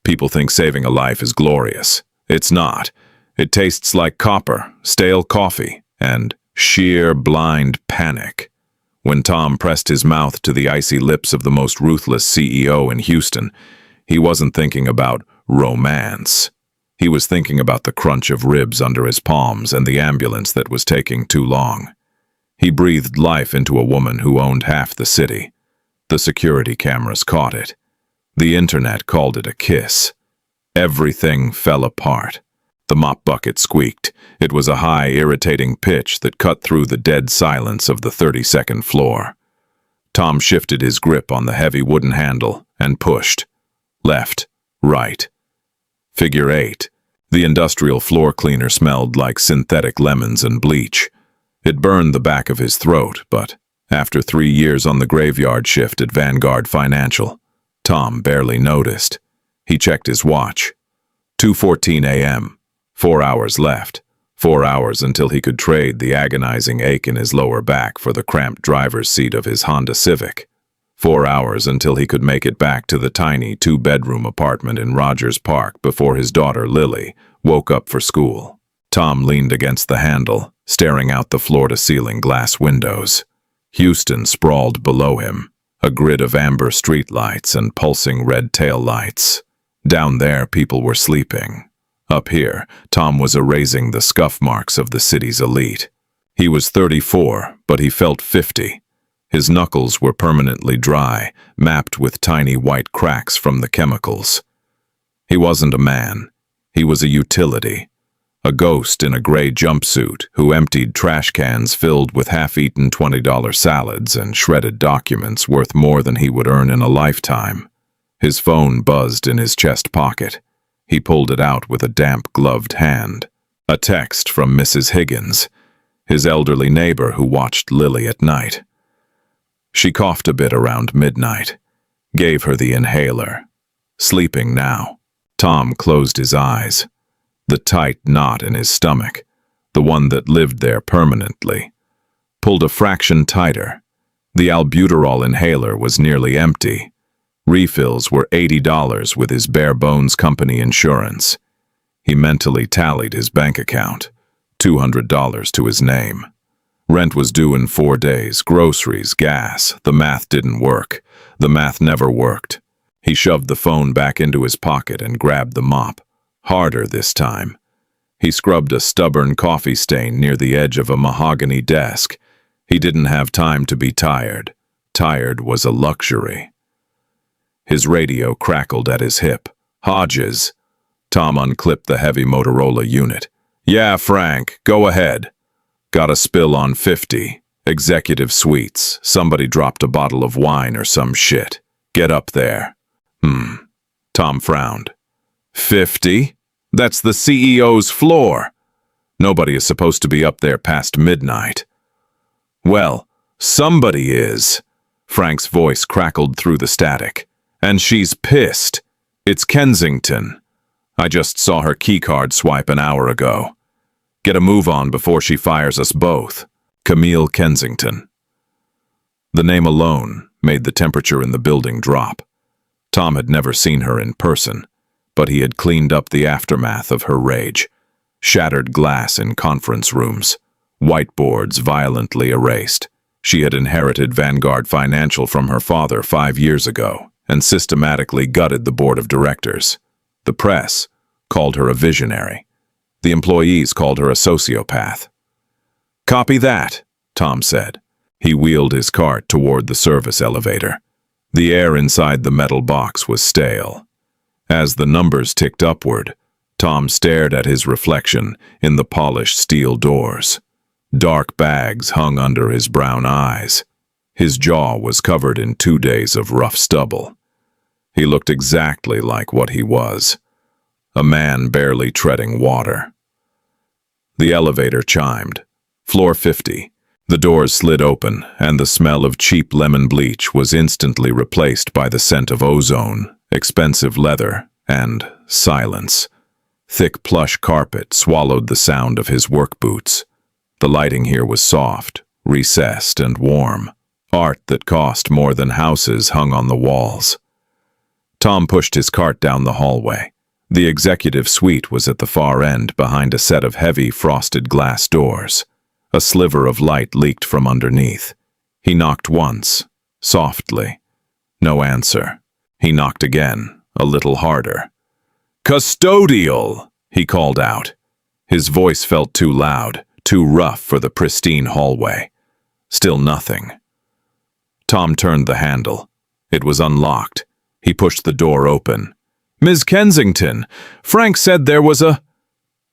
People think saving a life is glorious. It's not. It tastes like copper, stale coffee, and sheer blind panic. When Tom pressed his mouth to the icy lips of the most ruthless CEO in Houston, he wasn't thinking about romance. He was thinking about the crunch of ribs under his palms and the ambulance that was taking too long. He breathed life into a woman who owned half the city. The security cameras caught it. The internet called it a kiss. Everything fell apart. The mop bucket squeaked. It was a high, irritating pitch that cut through the dead silence of the 32nd floor. Tom shifted his grip on the heavy wooden handle and pushed. Left, right. Figure 8. The industrial floor cleaner smelled like synthetic lemons and bleach. It burned the back of his throat, but after 3 years on the graveyard shift at Vanguard Financial, Tom barely noticed. He checked his watch. 2:14 a.m. 4 hours left. 4 hours until he could trade the agonizing ache in his lower back for the cramped driver's seat of his Honda Civic. 4 hours until he could make it back to the tiny 2-bedroom apartment in Rogers Park before his daughter Lily woke up for school. Tom leaned against the handle, staring out the floor-to-ceiling glass windows. Houston sprawled below him, a grid of amber streetlights and pulsing red taillights. Down there, people were sleeping. Up here, Tom was erasing the scuff marks of the city's elite. He was 34, but he felt 50. His knuckles were permanently dry, mapped with tiny white cracks from the chemicals. He wasn't a man. He was a utility. A ghost in a gray jumpsuit who emptied trash cans filled with half-eaten $20 salads and shredded documents worth more than he would earn in a lifetime. His phone buzzed in his chest pocket. He pulled it out with a damp, gloved hand. A text from Mrs. Higgins, his elderly neighbor who watched Lily at night. She coughed a bit around midnight, gave her the inhaler. Sleeping now. Tom closed his eyes. The tight knot in his stomach, the one that lived there permanently, pulled a fraction tighter. The albuterol inhaler was nearly empty. Refills were $80 with his bare-bones company insurance. He mentally tallied his bank account, $200 to his name. Rent was due in 4 days, groceries, gas. The math didn't work. The math never worked. He shoved the phone back into his pocket and grabbed the mop. Harder this time. He scrubbed a stubborn coffee stain near the edge of a mahogany desk. He didn't have time to be tired. Tired was a luxury. His radio crackled at his hip. Hodges. Tom unclipped the heavy Motorola unit. Yeah, Frank, go ahead. Got a spill on 50. Executive suites. Somebody dropped a bottle of wine or some shit. Get up there. Tom frowned. 50? That's the CEO's floor. Nobody is supposed to be up there past midnight. Well, somebody is. Frank's voice crackled through the static. And she's pissed. It's Kensington. I just saw her keycard swipe an hour ago. Get a move on before she fires us both. Camille Kensington. The name alone made the temperature in the building drop. Tom had never seen her in person, but he had cleaned up the aftermath of her rage. Shattered glass in conference rooms, whiteboards violently erased. She had inherited Vanguard Financial from her father 5 years ago and systematically gutted the board of directors. The press called her a visionary. The employees called her a sociopath. Copy that, Tom said. He wheeled his cart toward the service elevator. The air inside the metal box was stale. As the numbers ticked upward, Tom stared at his reflection in the polished steel doors. Dark bags hung under his brown eyes. His jaw was covered in 2 days of rough stubble. He looked exactly like what he was, a man barely treading water. The elevator chimed. Floor 50. The doors slid open, and the smell of cheap lemon bleach was instantly replaced by the scent of ozone, expensive leather, and silence. Thick plush carpet swallowed the sound of his work boots. The lighting here was soft, recessed, and warm. Art that cost more than houses hung on the walls. Tom pushed his cart down the hallway. The executive suite was at the far end, behind a set of heavy, frosted glass doors. A sliver of light leaked from underneath. He knocked once, softly. No answer. He knocked again, a little harder. "Custodial!" he called out. His voice felt too loud, too rough for the pristine hallway. Still nothing. Tom turned the handle. It was unlocked. He pushed the door open. "Ms. Kensington, Frank said there was a—"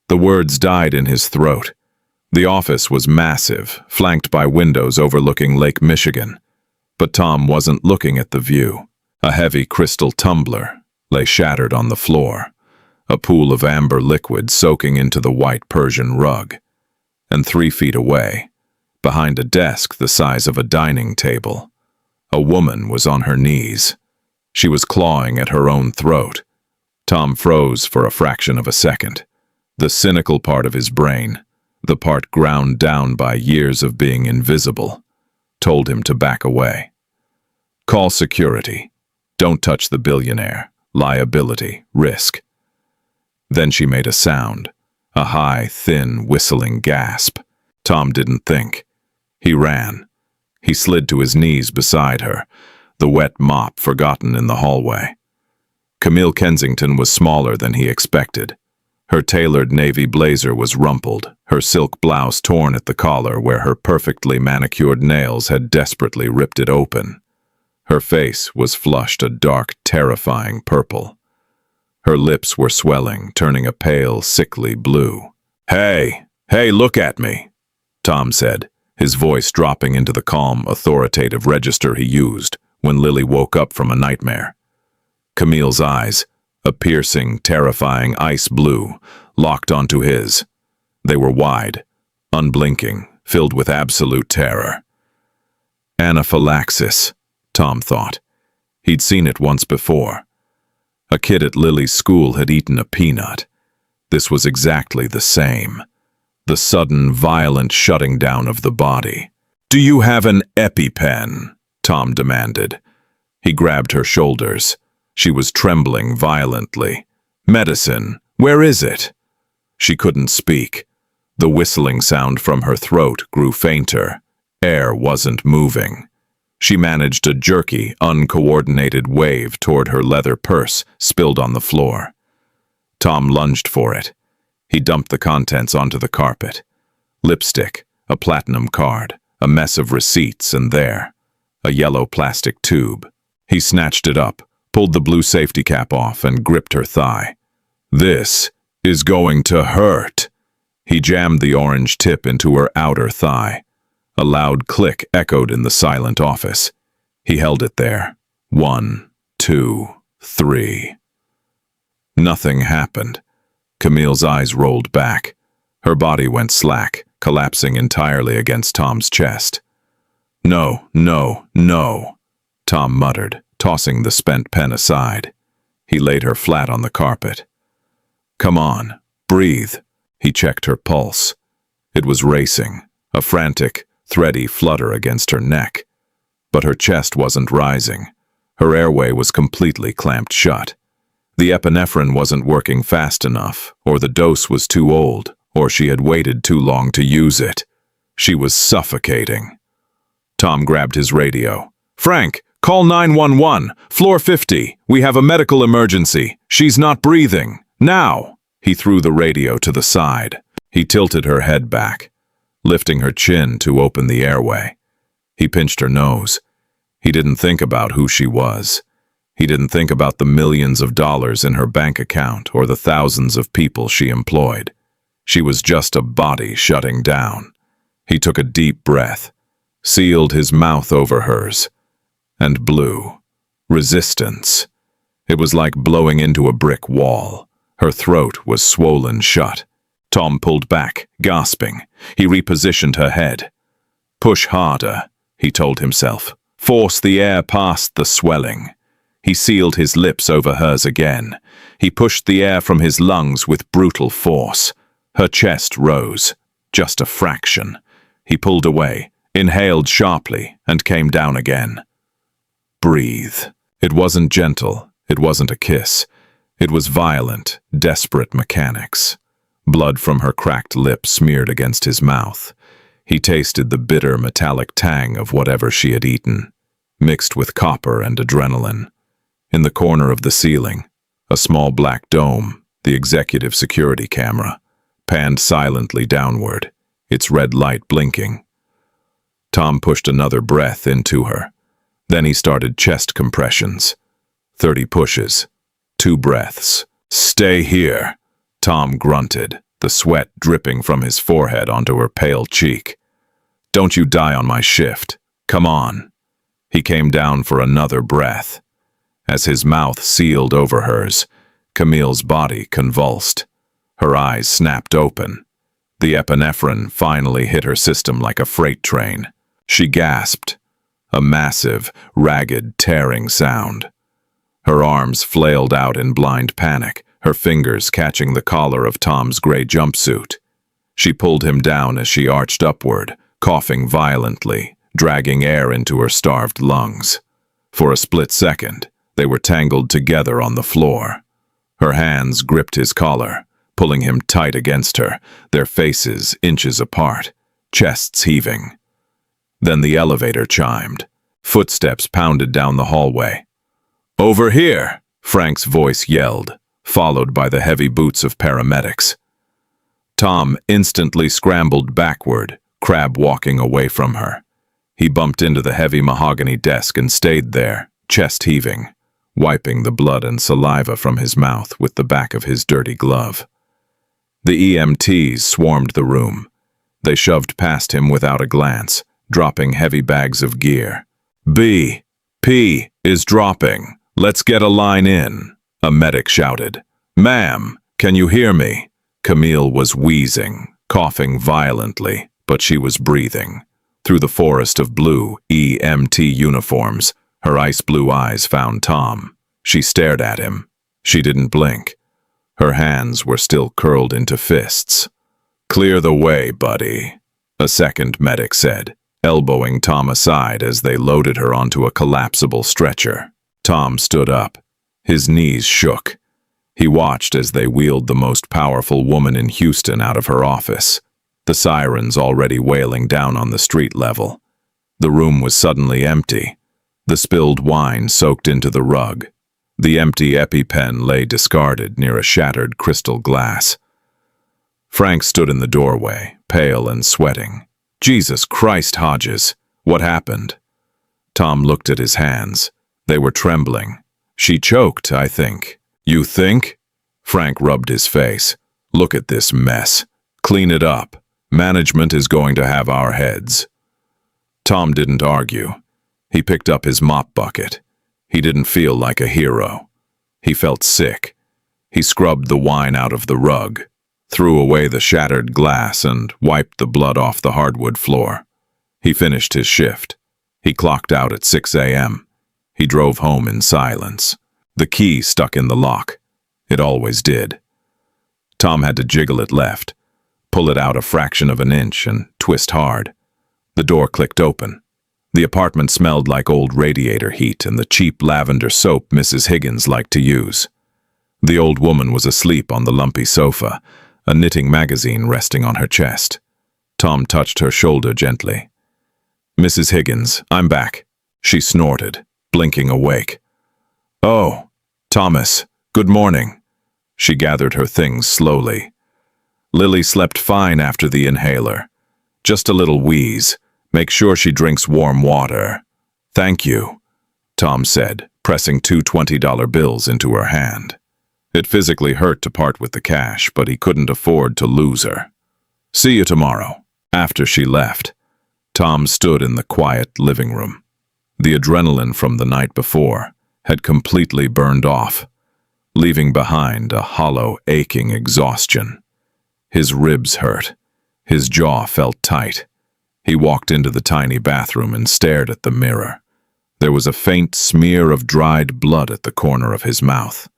The words died in his throat. The office was massive, flanked by windows overlooking Lake Michigan. But Tom wasn't looking at the view. A heavy crystal tumbler lay shattered on the floor, a pool of amber liquid soaking into the white Persian rug. And 3 feet away, behind a desk the size of a dining table, a woman was on her knees. She was clawing at her own throat. Tom froze for a fraction of a second. The cynical part of his brain, the part ground down by years of being invisible, told him to back away. "Call security. Don't touch the billionaire. Liability. Risk." Then she made a sound, a high, thin, whistling gasp. Tom didn't think. He ran. He slid to his knees beside her, the wet mop forgotten in the hallway. Camille Kensington was smaller than he expected. Her tailored navy blazer was rumpled, her silk blouse torn at the collar where her perfectly manicured nails had desperately ripped it open. Her face was flushed a dark, terrifying purple. Her lips were swelling, turning a pale, sickly blue. Hey, look at me," Tom said, his voice dropping into the calm, authoritative register he used when Lily woke up from a nightmare. Camille's eyes, a piercing, terrifying ice blue, locked onto his. They were wide, unblinking, filled with absolute terror. Anaphylaxis, Tom thought. He'd seen it once before. A kid at Lily's school had eaten a peanut. This was exactly the same. The sudden, violent shutting down of the body. "Do you have an EpiPen?" Tom demanded. He grabbed her shoulders. She was trembling violently. "Medicine, where is it?" She couldn't speak. The whistling sound from her throat grew fainter. Air wasn't moving. She managed a jerky, uncoordinated wave toward her leather purse, spilled on the floor. Tom lunged for it. He dumped the contents onto the carpet. Lipstick, a platinum card, a mess of receipts, and there, a yellow plastic tube. He snatched it up, pulled the blue safety cap off, and gripped her thigh. "This is going to hurt." He jammed the orange tip into her outer thigh. A loud click echoed in the silent office. He held it there. 1, 2, 3. Nothing happened. Camille's eyes rolled back. Her body went slack, collapsing entirely against Tom's chest. "No, no, no," Tom muttered, tossing the spent pen aside. He laid her flat on the carpet. "Come on, breathe." He checked her pulse. It was racing, a frantic, thready flutter against her neck. But her chest wasn't rising. Her airway was completely clamped shut. The epinephrine wasn't working fast enough, or the dose was too old, or she had waited too long to use it. She was suffocating. Tom grabbed his radio. "Frank, call 911, floor 50. We have a medical emergency. She's not breathing. Now!" He threw the radio to the side. He tilted her head back, lifting her chin to open the airway. He pinched her nose. He didn't think about who she was. He didn't think about the millions of dollars in her bank account or the thousands of people she employed. She was just a body shutting down. He took a deep breath, sealed his mouth over hers, and blew. Resistance. It was like blowing into a brick wall. Her throat was swollen shut. Tom pulled back, gasping. He repositioned her head. "Push harder," he told himself. "Force the air past the swelling." He sealed his lips over hers again. He pushed the air from his lungs with brutal force. Her chest rose, just a fraction. He pulled away, inhaled sharply, and came down again. Breathe. It wasn't gentle. It wasn't a kiss. It was violent, desperate mechanics. Blood from her cracked lips smeared against his mouth. He tasted the bitter metallic tang of whatever she had eaten, mixed with copper and adrenaline. In the corner of the ceiling, a small black dome, the executive security camera, panned silently downward, its red light blinking. Tom pushed another breath into her. Then he started chest compressions. 30 pushes. 2 breaths. "Stay here," Tom grunted, the sweat dripping from his forehead onto her pale cheek. "Don't you die on my shift. Come on." He came down for another breath. As his mouth sealed over hers, Camille's body convulsed. Her eyes snapped open. The epinephrine finally hit her system like a freight train. She gasped. A massive, ragged, tearing sound. Her arms flailed out in blind panic, her fingers catching the collar of Tom's gray jumpsuit. She pulled him down as she arched upward, coughing violently, dragging air into her starved lungs. For a split second, they were tangled together on the floor. Her hands gripped his collar, pulling him tight against her, their faces inches apart, chests heaving. Then the elevator chimed. Footsteps pounded down the hallway. "Over here!" Frank's voice yelled, followed by the heavy boots of paramedics. Tom instantly scrambled backward, crab walking away from her. He bumped into the heavy mahogany desk and stayed there, chest heaving, wiping the blood and saliva from his mouth with the back of his dirty glove. The EMTs swarmed the room. They shoved past him without a glance, dropping heavy bags of gear. "BP is dropping. Let's get a line in," a medic shouted. "Ma'am, can you hear me?" Camille was wheezing, coughing violently, but she was breathing. Through the forest of blue EMT uniforms, her ice-blue eyes found Tom. She stared at him. She didn't blink. Her hands were still curled into fists. "Clear the way, buddy," a second medic said, elbowing Tom aside as they loaded her onto a collapsible stretcher. Tom stood up. His knees shook. He watched as they wheeled the most powerful woman in Houston out of her office, the sirens already wailing down on the street level. The room was suddenly empty. The spilled wine soaked into the rug. The empty EpiPen lay discarded near a shattered crystal glass. Frank stood in the doorway, pale and sweating. "Jesus Christ, Hodges, what happened?" Tom looked at his hands. They were trembling. "She choked, I think." "You think?" Frank rubbed his face. "Look at this mess. Clean it up. Management is going to have our heads." Tom didn't argue. He picked up his mop bucket. He didn't feel like a hero. He felt sick. He scrubbed the wine out of the rug, threw away the shattered glass, and wiped the blood off the hardwood floor. He finished his shift. He clocked out at 6 a.m. He drove home in silence. The key stuck in the lock. It always did. Tom had to jiggle it left, pull it out a fraction of an inch, and twist hard. The door clicked open. The apartment smelled like old radiator heat and the cheap lavender soap Mrs. Higgins liked to use. The old woman was asleep on the lumpy sofa, a knitting magazine resting on her chest. Tom touched her shoulder gently. "Mrs. Higgins, I'm back," she snorted, blinking awake. "Oh, Thomas, good morning." She gathered her things slowly. "Lily slept fine after the inhaler. Just a little wheeze. Make sure she drinks warm water." "Thank you," Tom said, pressing 2 $20 bills into her hand. It physically hurt to part with the cash, but he couldn't afford to lose her. "See you tomorrow." After she left, Tom stood in the quiet living room. The adrenaline from the night before had completely burned off, leaving behind a hollow, aching exhaustion. His ribs hurt. His jaw felt tight. He walked into the tiny bathroom and stared at the mirror. There was a faint smear of dried blood at the corner of his mouth.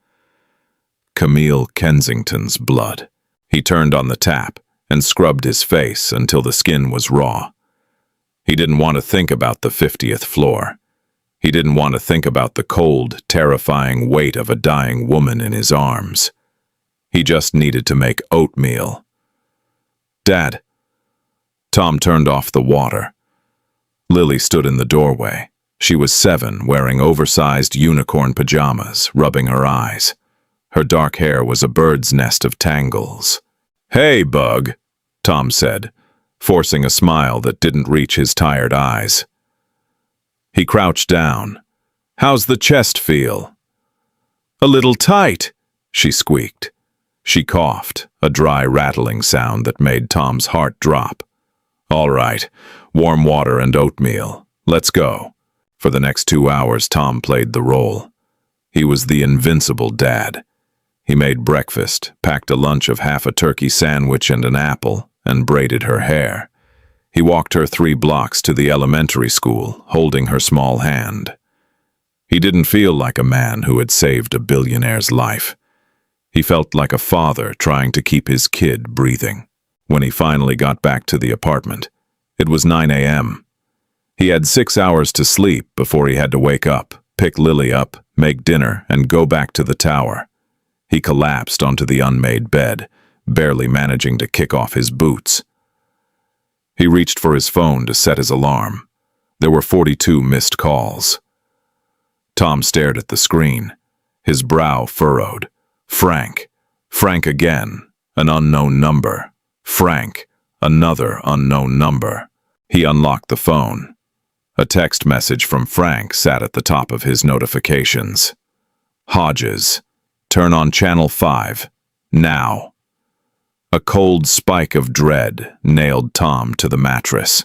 Camille Kensington's blood. He turned on the tap and scrubbed his face until the skin was raw. He didn't want to think about the 50th floor. He didn't want to think about the cold, terrifying weight of a dying woman in his arms. He just needed to make oatmeal. "Dad." Tom turned off the water. Lily stood in the doorway. She was 7, wearing oversized unicorn pajamas, rubbing her eyes. Her dark hair was a bird's nest of tangles. "Hey, Bug," Tom said, forcing a smile that didn't reach his tired eyes. He crouched down. "How's the chest feel?" "A little tight," she squeaked. She coughed, a dry rattling sound that made Tom's heart drop. "All right, warm water and oatmeal. Let's go." For the next 2 hours, Tom played the role. He was the invincible dad. He made breakfast, packed a lunch of half a turkey sandwich and an apple, and braided her hair. He walked her 3 blocks to the elementary school, holding her small hand. He didn't feel like a man who had saved a billionaire's life. He felt like a father trying to keep his kid breathing. When he finally got back to the apartment, it was 9 a.m. He had 6 hours to sleep before he had to wake up, pick Lily up, make dinner, and go back to the tower. He collapsed onto the unmade bed, barely managing to kick off his boots. He reached for his phone to set his alarm. There were 42 missed calls. Tom stared at the screen, his brow furrowed. Frank. Frank again. An unknown number. Frank. Another unknown number. He unlocked the phone. A text message from Frank sat at the top of his notifications. "Hodges. Turn on Channel 5. Now." A cold spike of dread nailed Tom to the mattress.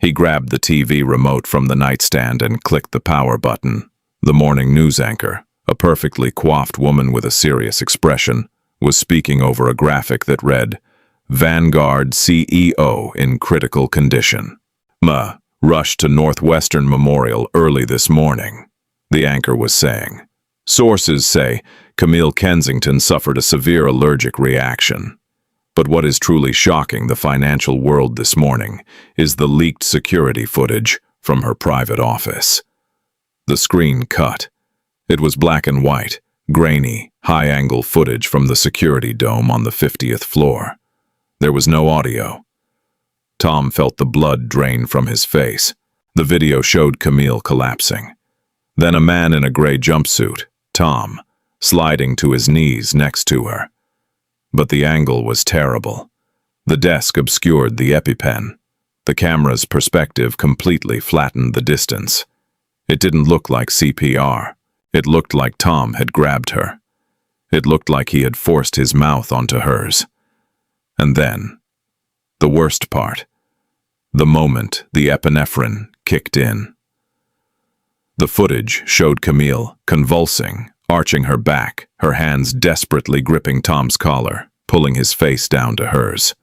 He grabbed the TV remote from the nightstand and clicked the power button. The morning news anchor, a perfectly coiffed woman with a serious expression, was speaking over a graphic that read, "Vanguard CEO in critical condition. Rushed to Northwestern Memorial early this morning," the anchor was saying. "Sources say Camille Kensington suffered a severe allergic reaction." But what is truly shocking the financial world this morning is the leaked security footage from her private office. The screen cut. It was black and white, grainy, high-angle footage from the security dome on the 50th floor. There was no audio. Tom felt the blood drain from his face. The video showed Camille collapsing. Then a man in a gray jumpsuit, Tom, sliding to his knees next to her. But the angle was terrible. The desk obscured the EpiPen. The camera's perspective completely flattened the distance. It didn't look like CPR. It looked like Tom had grabbed her. It looked like he had forced his mouth onto hers. And then, the worst part, the moment the epinephrine kicked in. The footage showed Camille convulsing, arching her back, her hands desperately gripping Tom's collar, pulling his face down to hers.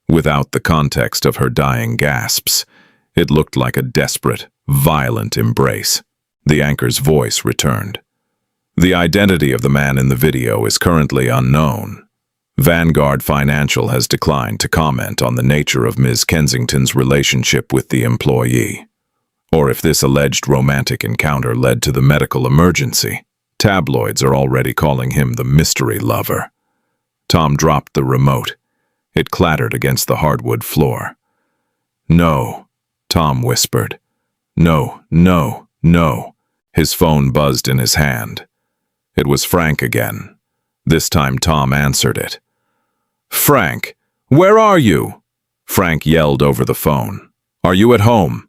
Without the context of her dying gasps, it looked like a desperate, violent embrace. The anchor's voice returned. "The identity of the man in the video is currently unknown. Vanguard Financial has declined to comment on the nature of Ms. Kensington's relationship with the employee, or if this alleged romantic encounter led to the medical emergency. Tabloids are already calling him the mystery lover." Tom dropped the remote. It clattered against the hardwood floor. "No," Tom whispered. "No, no, no." His phone buzzed in his hand. It was Frank again. This time Tom answered it. "Frank, where are you?" Frank yelled over the phone. "Are you at home?"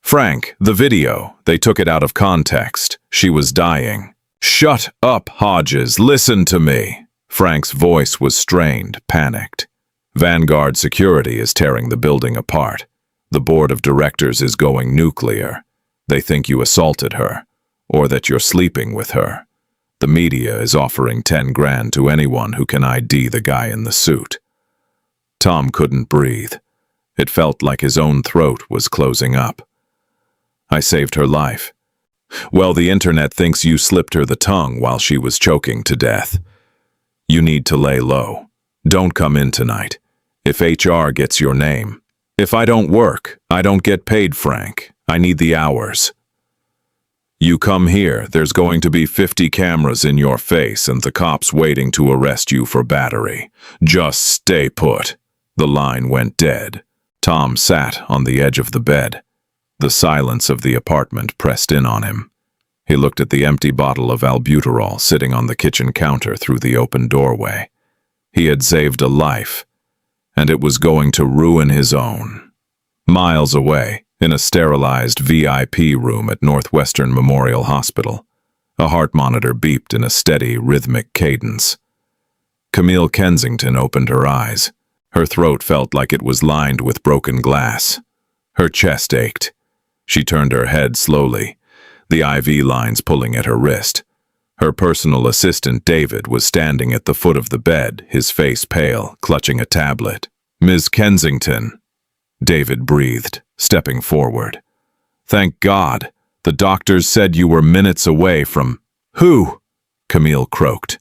"Frank, the video. They took it out of context. She was dying." "Shut up, Hodges. Listen to me." Frank's voice was strained, panicked. "Vanguard Security is tearing the building apart. The board of directors is going nuclear. They think you assaulted her, or that you're sleeping with her. The media is offering 10 grand to anyone who can ID the guy in the suit." Tom couldn't breathe. It felt like his own throat was closing up. "I saved her life." "Well, the internet thinks you slipped her the tongue while she was choking to death. You need to lay low. Don't come in tonight. If HR gets your name. If I don't work, I don't get paid, Frank. I need the hours." You come here, there's going to be 50 cameras in your face and the cops waiting to arrest you for battery. Just stay put." The line went dead. Tom sat on the edge of the bed. The silence of the apartment pressed in on him. He looked at the empty bottle of albuterol sitting on the kitchen counter through the open doorway. He had saved a life, and it was going to ruin his own. Miles away, in a sterilized VIP room at Northwestern Memorial Hospital, a heart monitor beeped in a steady, rhythmic cadence. Camille Kensington opened her eyes. Her throat felt like it was lined with broken glass. Her chest ached. She turned her head slowly, the IV lines pulling at her wrist. Her personal assistant, David, was standing at the foot of the bed, his face pale, clutching a tablet. "Ms. Kensington," David breathed, stepping forward. "Thank God. The doctors said you were minutes away from—" "Who?" Camille croaked.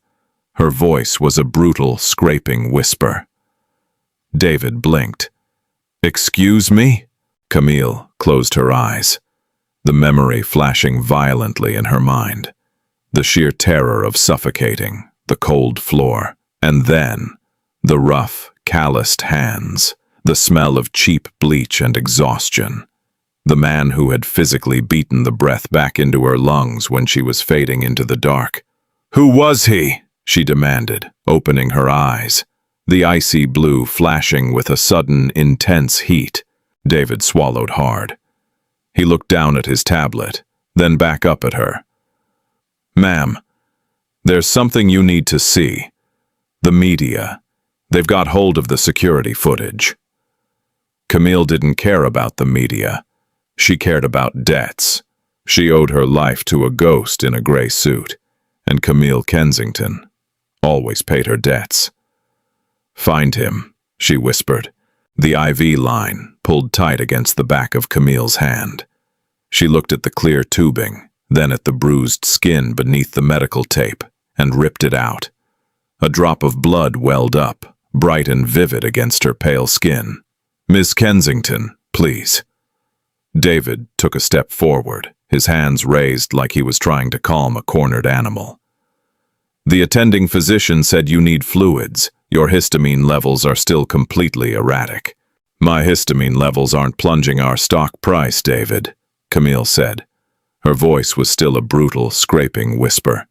Her voice was a brutal, scraping whisper. David blinked. "Excuse me?" Camille closed her eyes, the memory flashing violently in her mind. The sheer terror of suffocating, the cold floor, and then the rough, calloused hands, the smell of cheap bleach and exhaustion. The man who had physically beaten the breath back into her lungs when she was fading into the dark. "Who was he?" she demanded, opening her eyes, the icy blue flashing with a sudden, intense heat. David swallowed hard. He looked down at his tablet, then back up at her. "Ma'am, there's something you need to see. The media. They've got hold of the security footage." Camille didn't care about the media. She cared about debts. She owed her life to a ghost in a gray suit, and Camille Kensington always paid her debts. "Find him," she whispered. The IV line pulled tight against the back of Camille's hand. She looked at the clear tubing, then at the bruised skin beneath the medical tape, and ripped it out. A drop of blood welled up, bright and vivid against her pale skin. "Miss Kensington, please." David took a step forward, his hands raised like he was trying to calm a cornered animal. "The attending physician said you need fluids. Your histamine levels are still completely erratic." "My histamine levels aren't plunging our stock price, David," Camille said. Her voice was still a brutal, scraping whisper.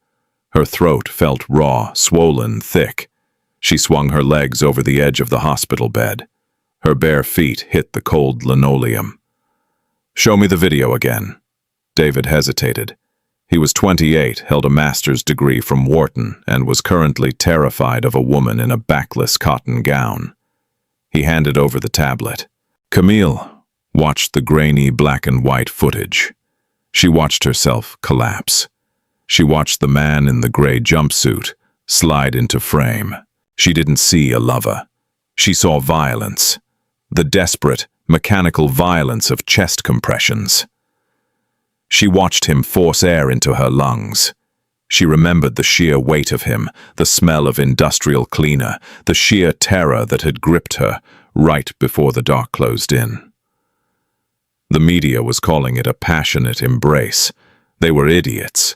Her throat felt raw, swollen, thick. She swung her legs over the edge of the hospital bed. Her bare feet hit the cold linoleum. "Show me the video again." David hesitated. He was 28, held a master's degree from Wharton, and was currently terrified of a woman in a backless cotton gown. He handed over the tablet. Camille watched the grainy black and white footage. She watched herself collapse. She watched the man in the gray jumpsuit slide into frame. She didn't see a lover. She saw violence, the desperate, mechanical violence of chest compressions. She watched him force air into her lungs. She remembered the sheer weight of him, the smell of industrial cleaner, the sheer terror that had gripped her right before the dark closed in. The media was calling it a passionate embrace. They were idiots.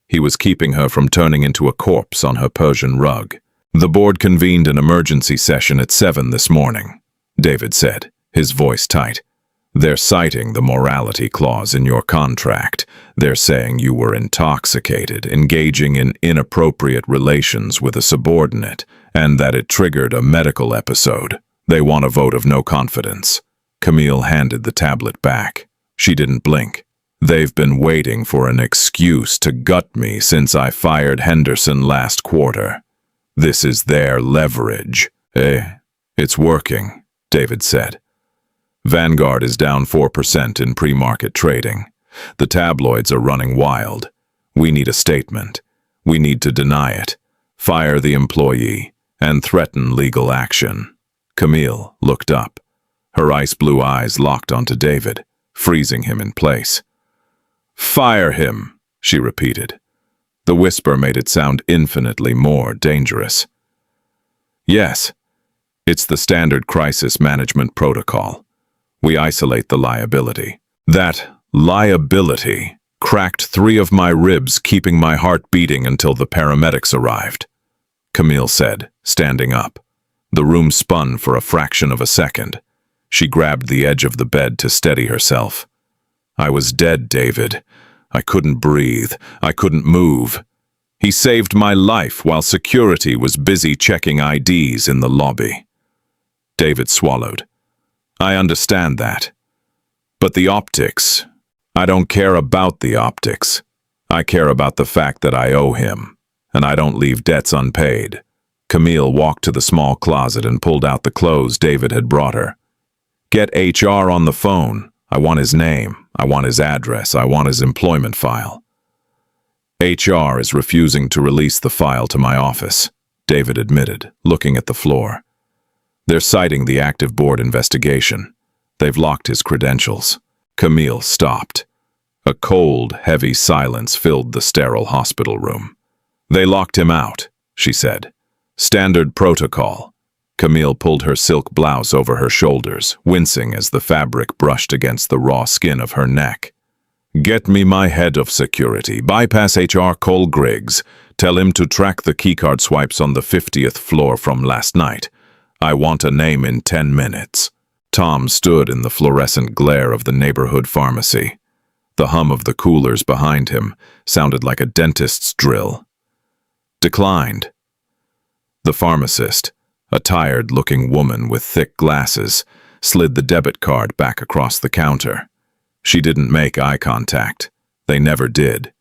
He was keeping her from turning into a corpse on her Persian rug. "The board convened an emergency session at 7 this morning," David said, his voice tight. "They're citing the morality clause in your contract. They're saying you were intoxicated, engaging in inappropriate relations with a subordinate, and that it triggered a medical episode. They want a vote of no confidence." Camille handed the tablet back. She didn't blink. "They've been waiting for an excuse to gut me since I fired Henderson last quarter. This is their leverage." It's working," David said. "Vanguard is down 4% in pre-market trading. The tabloids are running wild. We need a statement. We need to deny it, fire the employee, and threaten legal action." Camille looked up. Her ice-blue eyes locked onto David, freezing him in place. "Fire him," she repeated. The whisper made it sound infinitely more dangerous. "Yes, it's the standard crisis management protocol. We isolate the liability." "That liability," Cracked 3 of my ribs, keeping my heart beating until the paramedics arrived," Camille said, standing up. The room spun for a fraction of a second. She grabbed the edge of the bed to steady herself. "I was dead, David. I couldn't breathe. I couldn't move. He saved my life while security was busy checking IDs in the lobby." David swallowed. "I understand that. But the optics, I don't care about the optics. I care about the fact that I owe him, and I don't leave debts unpaid." Camille walked to the small closet and pulled out the clothes David had brought her. "Get HR on the phone. I want his name. I want his address. I want his employment file." "HR is refusing to release the file to my office," David admitted, looking at the floor. "They're citing the active board investigation. They've locked his credentials." Camille stopped. A cold, heavy silence filled the sterile hospital room. "They locked him out," she said. "Standard protocol." Camille pulled her silk blouse over her shoulders, wincing as the fabric brushed against the raw skin of her neck. "Get me my head of security. Bypass HR Cole Griggs. Tell him to track the keycard swipes on the 50th floor from last night. I want a name in 10 minutes. Tom stood in the fluorescent glare of the neighborhood pharmacy. The hum of the coolers behind him sounded like a dentist's drill. "Declined." The pharmacist, a tired-looking woman with thick glasses, slid the debit card back across the counter. She didn't make eye contact. They never did.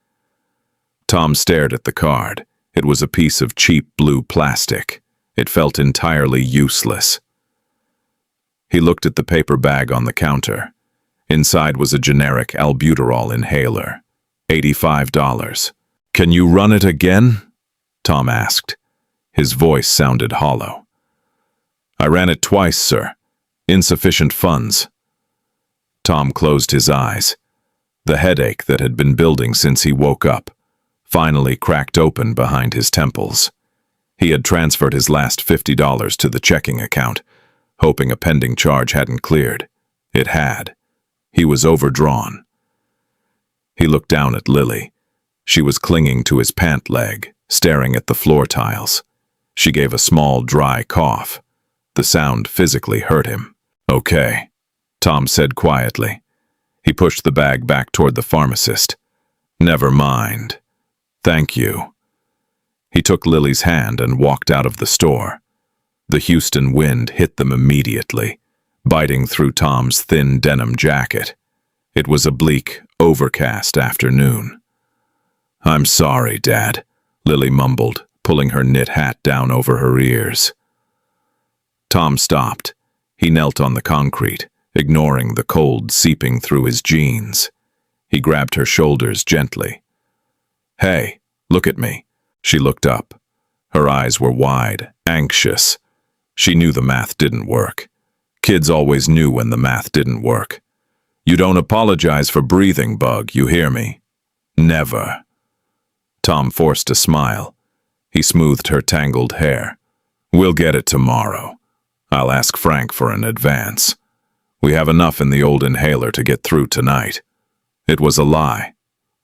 Tom stared at the card. It was a piece of cheap blue plastic. It felt entirely useless. He looked at the paper bag on the counter. Inside was a generic albuterol inhaler. $85. "Can you run it again?" Tom asked. His voice sounded hollow. "I ran it twice, sir. Insufficient funds." Tom closed his eyes. The headache that had been building since he woke up finally cracked open behind his temples. He had transferred his last $50 to the checking account, hoping a pending charge hadn't cleared. It had. He was overdrawn. He looked down at Lily. She was clinging to his pant leg, staring at the floor tiles. She gave a small, dry cough. The sound physically hurt him. "Okay," Tom said quietly. He pushed the bag back toward the pharmacist. "Never mind. Thank you." He took Lily's hand and walked out of the store. The Houston wind hit them immediately, biting through Tom's thin denim jacket. It was a bleak, overcast afternoon. "I'm sorry, Dad," Lily mumbled, pulling her knit hat down over her ears. Tom stopped. He knelt on the concrete, ignoring the cold seeping through his jeans. He grabbed her shoulders gently. "Hey, look at me." She looked up. Her eyes were wide, anxious. She knew the math didn't work. Kids always knew when the math didn't work. "You don't apologize for breathing, Bug, you hear me?" "Never." Tom forced a smile. He smoothed her tangled hair. "We'll get it tomorrow. I'll ask Frank for an advance. We have enough in the old inhaler to get through tonight." It was a lie.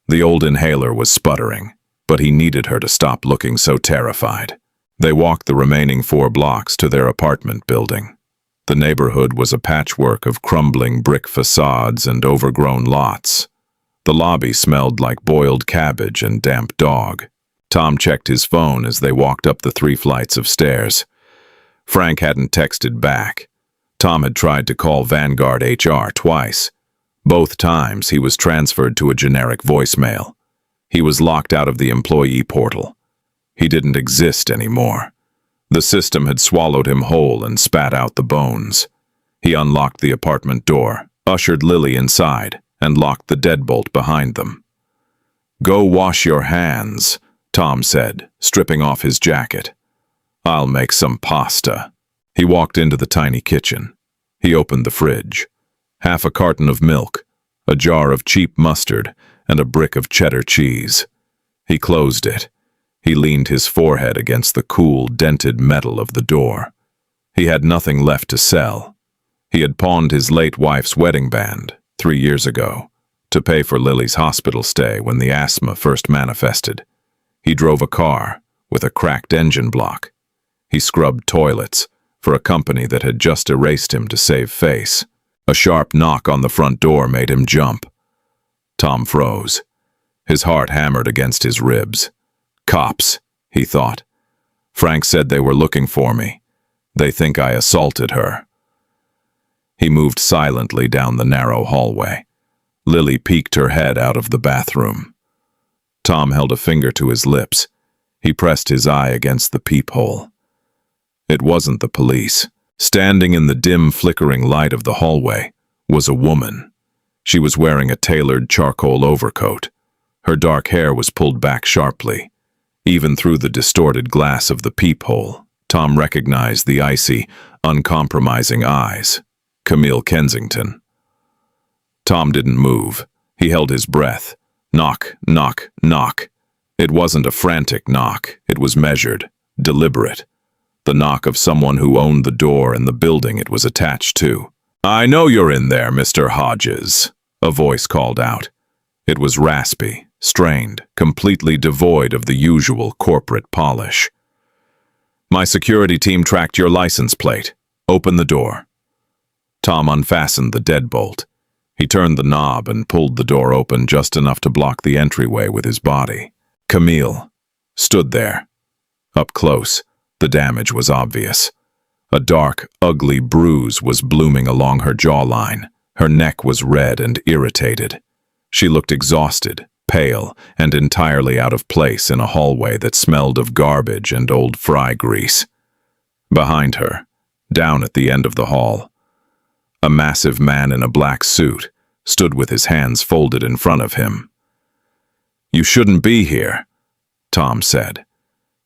The old inhaler was sputtering, but he needed her to stop looking so terrified. They walked the remaining 4 blocks to their apartment building. The neighborhood was a patchwork of crumbling brick facades and overgrown lots. The lobby smelled like boiled cabbage and damp dog. Tom checked his phone as they walked up the 3 flights of stairs. Frank hadn't texted back. Tom had tried to call Vanguard HR twice. Both times he was transferred to a generic voicemail. He was locked out of the employee portal. He didn't exist anymore. The system had swallowed him whole and spat out the bones. He unlocked the apartment door, ushered Lily inside, and locked the deadbolt behind them. "Go wash your hands," Tom said, stripping off his jacket. "I'll make some pasta." He walked into the tiny kitchen. He opened the fridge. Half a carton of milk, a jar of cheap mustard, and a brick of cheddar cheese. He closed it. He leaned his forehead against the cool, dented metal of the door. He had nothing left to sell. He had pawned his late wife's wedding band 3 years ago, to pay for Lily's hospital stay when the asthma first manifested. He drove a car with a cracked engine block. He scrubbed toilets for a company that had just erased him to save face. A sharp knock on the front door made him jump. Tom froze. His heart hammered against his ribs. Cops, he thought. Frank said they were looking for me. They think I assaulted her. He moved silently down the narrow hallway. Lily peeked her head out of the bathroom. Tom held a finger to his lips. He pressed his eye against the peephole. It wasn't the police. Standing in the dim, flickering light of the hallway was a woman. She was wearing a tailored charcoal overcoat. Her dark hair was pulled back sharply. Even through the distorted glass of the peephole, Tom recognized the icy, uncompromising eyes. Camille Kensington. Tom didn't move. He held his breath. Knock, knock, knock. It wasn't a frantic knock. It was measured, deliberate. The knock of someone who owned the door and the building it was attached to. "I know you're in there, Mr. Hodges," a voice called out. It was raspy, strained, completely devoid of the usual corporate polish. "My security team tracked your license plate. Open the door." Tom unfastened the deadbolt. He turned the knob and pulled the door open just enough to block the entryway with his body. Camille stood there. Up close, the damage was obvious. A dark, ugly bruise was blooming along her jawline. Her neck was red and irritated. She looked exhausted, pale, and entirely out of place in a hallway that smelled of garbage and old fry grease. Behind her, down at the end of the hall, a massive man in a black suit stood with his hands folded in front of him. "You shouldn't be here," Tom said.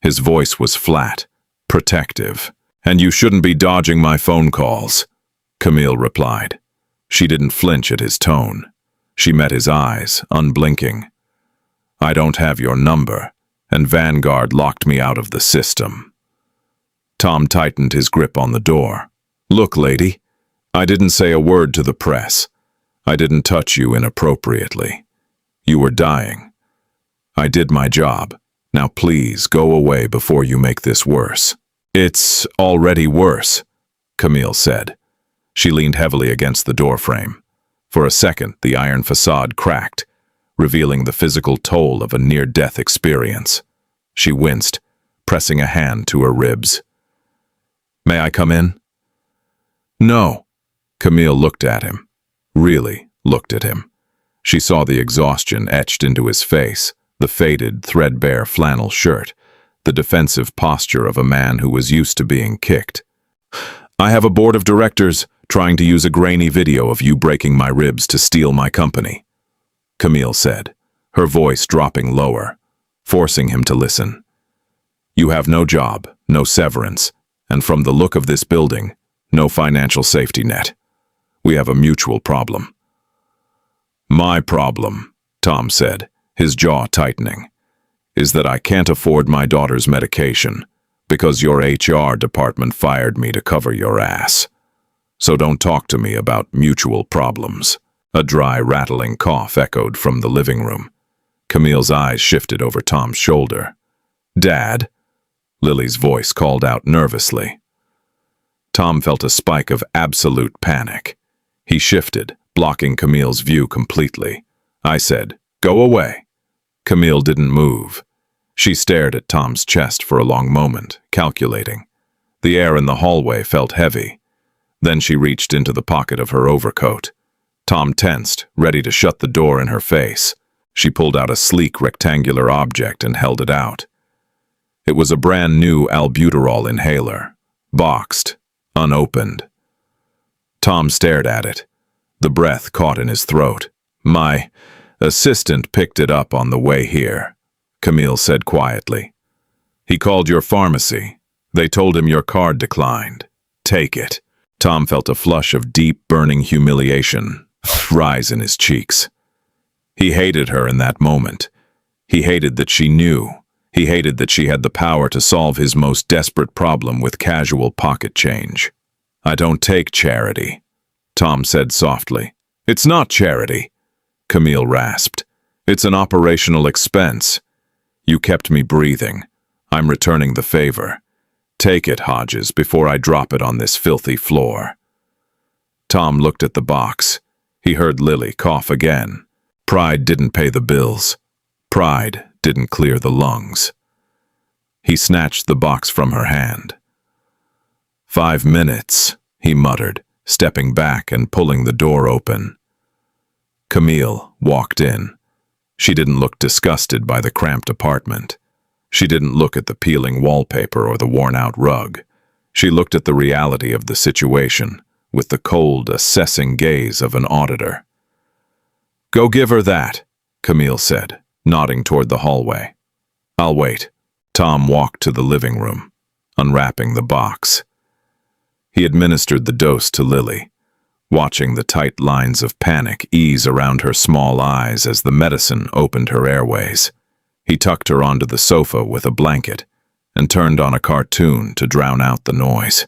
His voice was flat, protective. "And you shouldn't be dodging my phone calls," Camille replied. She didn't flinch at his tone. She met his eyes, unblinking. "I don't have your number, and Vanguard locked me out of the system." Tom tightened his grip on the door. "Look, lady, I didn't say a word to the press. I didn't touch you inappropriately. You were dying. I did my job. Now please go away before you make this worse." "It's already worse," Camille said. She leaned heavily against the doorframe. For a second, the iron facade cracked, revealing the physical toll of a near-death experience. She winced, pressing a hand to her ribs. "May I come in?" "No." Camille looked at him. Really looked at him. She saw the exhaustion etched into his face, the faded, threadbare flannel shirt, the defensive posture of a man who was used to being kicked. "I have a board of directors trying to use a grainy video of you breaking my ribs to steal my company," Camille said, her voice dropping lower, forcing him to listen. "You have no job, no severance, and from the look of this building, no financial safety net. We have a mutual problem." "My problem," Tom said, his jaw tightening, "is that I can't afford my daughter's medication because your HR department fired me to cover your ass. So don't talk to me about mutual problems." A dry, rattling cough echoed from the living room. Camille's eyes shifted over Tom's shoulder. "Dad?" Lily's voice called out nervously. Tom felt a spike of absolute panic. He shifted, blocking Camille's view completely. I said, "Go away." Camille didn't move. She stared at Tom's chest for a long moment, calculating. The air in the hallway felt heavy. Then she reached into the pocket of her overcoat. Tom tensed, ready to shut the door in her face. She pulled out a sleek rectangular object and held it out. It was a brand new albuterol inhaler, boxed, unopened. Tom stared at it. The breath caught in his throat. "My assistant picked it up on the way here," Camille said quietly. "He called your pharmacy. They told him your card declined. Take it." Tom felt a flush of deep, burning humiliation rise in his cheeks. He hated her in that moment. He hated that she knew. He hated that she had the power to solve his most desperate problem with casual pocket change. "I don't take charity," Tom said softly. "It's not charity," Camille rasped. "It's an operational expense. You kept me breathing. I'm returning the favor. Take it, Hodges, before I drop it on this filthy floor." Tom looked at the box. He heard Lily cough again. Pride didn't pay the bills. Pride didn't clear the lungs. He snatched the box from her hand. "5 minutes," he muttered, stepping back and pulling the door open. Camille walked in. She didn't look disgusted by the cramped apartment. She didn't look at the peeling wallpaper or the worn-out rug. She looked at the reality of the situation with the cold, assessing gaze of an auditor. "Go give her that," Camille said, nodding toward the hallway. "I'll wait." Tom walked to the living room, unwrapping the box. He administered the dose to Lily, watching the tight lines of panic ease around her small eyes as the medicine opened her airways. He tucked her onto the sofa with a blanket and turned on a cartoon to drown out the noise.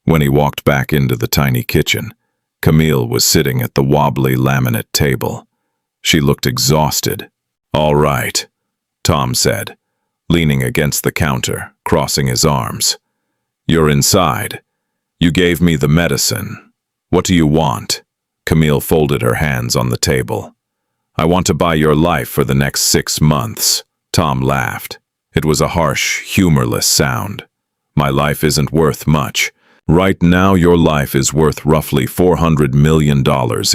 When he walked back into the tiny kitchen, Camille was sitting at the wobbly laminate table. She looked exhausted. "All right," Tom said, leaning against the counter, crossing his arms. "You're inside. You gave me the medicine. What do you want?" Camille folded her hands on the table. "I want to buy your life for the next 6 months." Tom laughed. It was a harsh, humorless sound. "My life isn't worth much. Right now, your life is worth roughly $400 million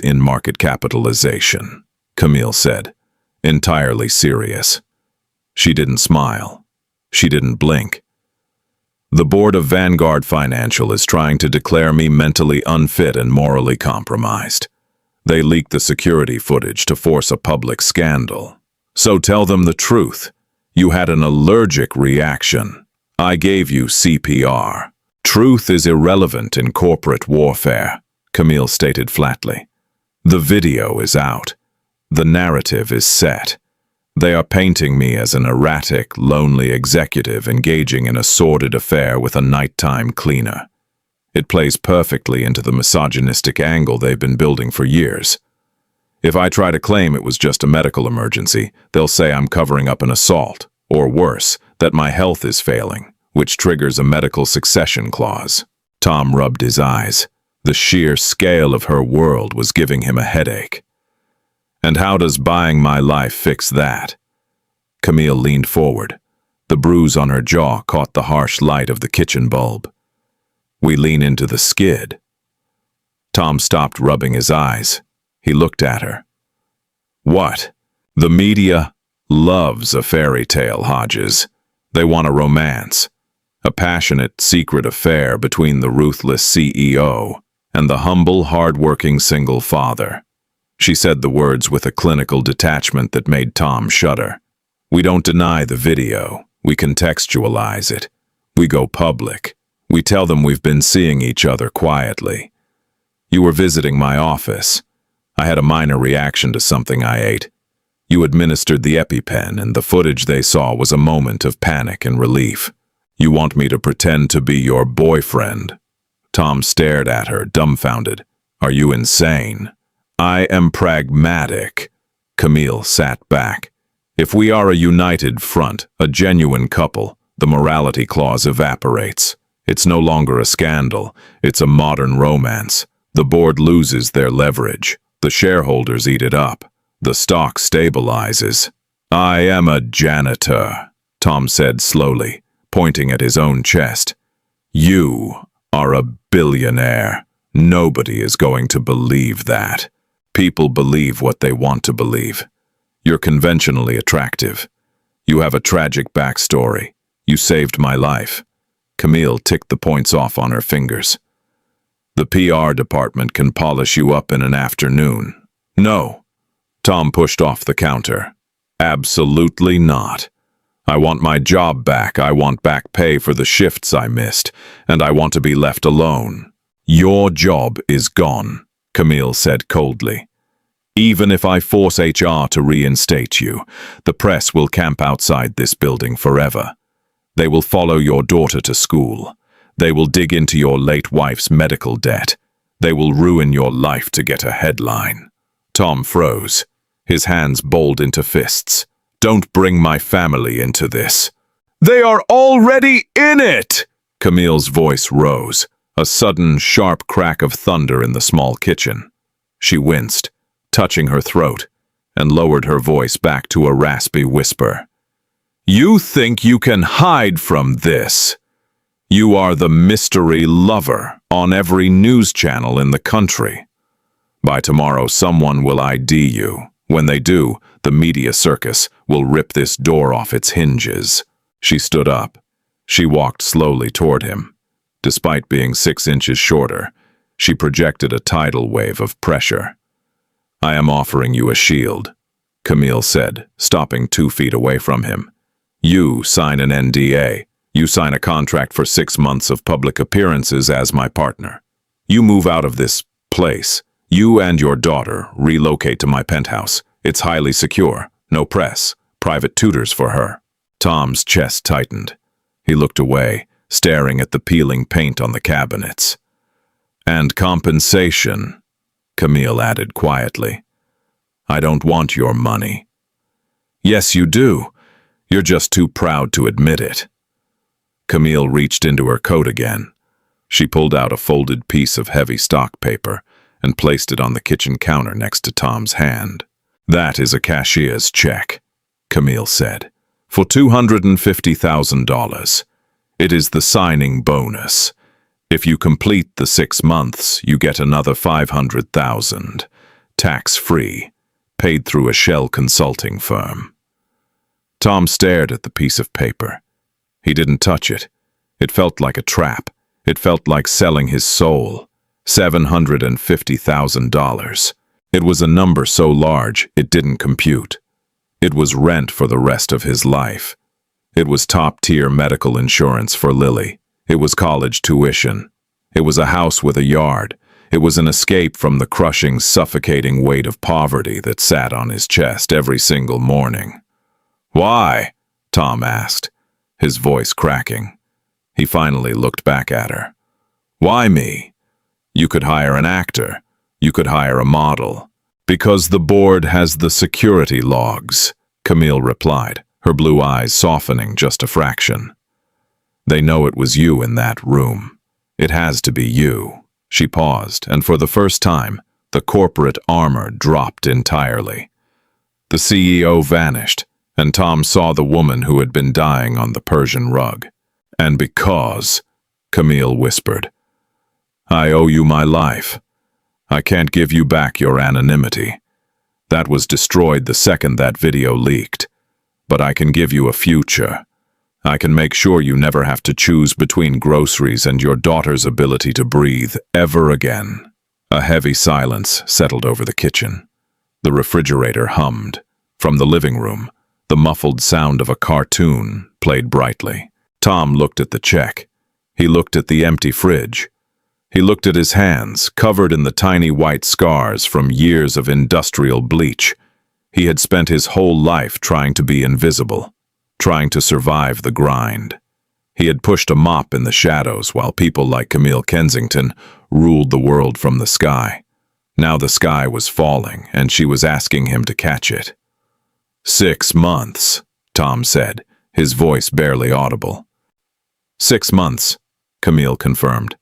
in market capitalization," Camille said, entirely serious. She didn't smile. She didn't blink. "The board of Vanguard Financial is trying to declare me mentally unfit and morally compromised. They leaked the security footage to force a public scandal. So tell them the truth. You had an allergic reaction. I gave you CPR. Truth is irrelevant in corporate warfare," Camille stated flatly. "The video is out. The narrative is set. They are painting me as an erratic, lonely executive engaging in a sordid affair with a nighttime cleaner. It plays perfectly into the misogynistic angle they've been building for years. If I try to claim it was just a medical emergency, they'll say I'm covering up an assault, or worse, that my health is failing, which triggers a medical succession clause." Tom rubbed his eyes. The sheer scale of her world was giving him a headache. "And how does buying my life fix that?" Camille leaned forward. The bruise on her jaw caught the harsh light of the kitchen bulb. "We lean into the skid." Tom stopped rubbing his eyes. He looked at her. "What? The media loves a fairy tale, Hodges. They want a romance. A passionate, secret affair between the ruthless CEO and the humble, hard-working single father." She said the words with a clinical detachment that made Tom shudder. "We don't deny the video. We contextualize it. We go public. We tell them we've been seeing each other quietly. You were visiting my office. I had a minor reaction to something I ate. You administered the EpiPen, and the footage they saw was a moment of panic and relief. You want me to pretend to be your boyfriend?" Tom stared at her, dumbfounded. "Are you insane?" "I am pragmatic." Camille sat back. "If we are a united front, a genuine couple, the morality clause evaporates. It's no longer a scandal. It's a modern romance. The board loses their leverage. The shareholders eat it up. The stock stabilizes." "I am a janitor," Tom said slowly, pointing at his own chest. "You are a billionaire. Nobody is going to believe that. People believe what they want to believe. You're conventionally attractive. You have a tragic backstory. You saved my life." Camille ticked the points off on her fingers. "The PR department can polish you up in an afternoon." "No." Tom pushed off the counter. "Absolutely not. I want my job back. I want back pay for the shifts I missed, and I want to be left alone." "Your job is gone," Camille said coldly. "Even if I force HR to reinstate you, the press will camp outside this building forever. They will follow your daughter to school. They will dig into your late wife's medical debt. They will ruin your life to get a headline." Tom froze. his hands balled into fists. "Don't bring my family into this." "They are already in it!" Camille's voice rose, a sudden, sharp crack of thunder in the small kitchen. She winced, touching her throat, and lowered her voice back to a raspy whisper. "You think you can hide from this? You are the mystery lover on every news channel in the country. By tomorrow, someone will ID you. When they do, the media circus will rip this door off its hinges." She stood up. She walked slowly toward him. Despite being 6 inches shorter, she projected a tidal wave of pressure. "I am offering you a shield," Camille said, stopping 2 feet away from him. "You sign an NDA. You sign a contract for 6 months of public appearances as my partner. You move out of this place. You and your daughter relocate to my penthouse. It's highly secure. No press. Private tutors for her." Tom's chest tightened. He looked away, staring at the peeling paint on the cabinets. "And compensation," Camille added quietly. "I don't want your money." "Yes, you do. You're just too proud to admit it." Camille reached into her coat again. She pulled out a folded piece of heavy stock paper and placed it on the kitchen counter next to Tom's hand. "That is a cashier's check," Camille said, "for $250,000. It is the signing bonus. If you complete the 6 months, you get another $500,000, tax-free, paid through a shell consulting firm." Tom stared at the piece of paper. He didn't touch it. It felt like a trap. It felt like selling his soul. $750,000. It was a number so large it didn't compute. It was rent for the rest of his life. It was top-tier medical insurance for Lily. It was college tuition. It was a house with a yard. It was an escape from the crushing, suffocating weight of poverty that sat on his chest every single morning. "Why?" Tom asked, his voice cracking. He finally looked back at her. "Why me? You could hire an actor. You could hire a model." "Because the board has the security logs," Camille replied, her blue eyes softening just a fraction. "They know it was you in that room. It has to be you." She paused, and for the first time, the corporate armor dropped entirely. The CEO vanished, and Tom saw the woman who had been dying on the Persian rug. "And because," Camille whispered, "I owe you my life. I can't give you back your anonymity. That was destroyed the second that video leaked. But I can give you a future. I can make sure you never have to choose between groceries and your daughter's ability to breathe ever again." A heavy silence settled over the kitchen. The refrigerator hummed. From the living room, the muffled sound of a cartoon played brightly. Tom looked at the check. He looked at the empty fridge. He looked at his hands, covered in the tiny white scars from years of industrial bleach. He had spent his whole life trying to be invisible, trying to survive the grind. He had pushed a mop in the shadows while people like Camille Kensington ruled the world from the sky. Now the sky was falling, and she was asking him to catch it. 6 months, Tom said, his voice barely audible. 6 months, Camille confirmed.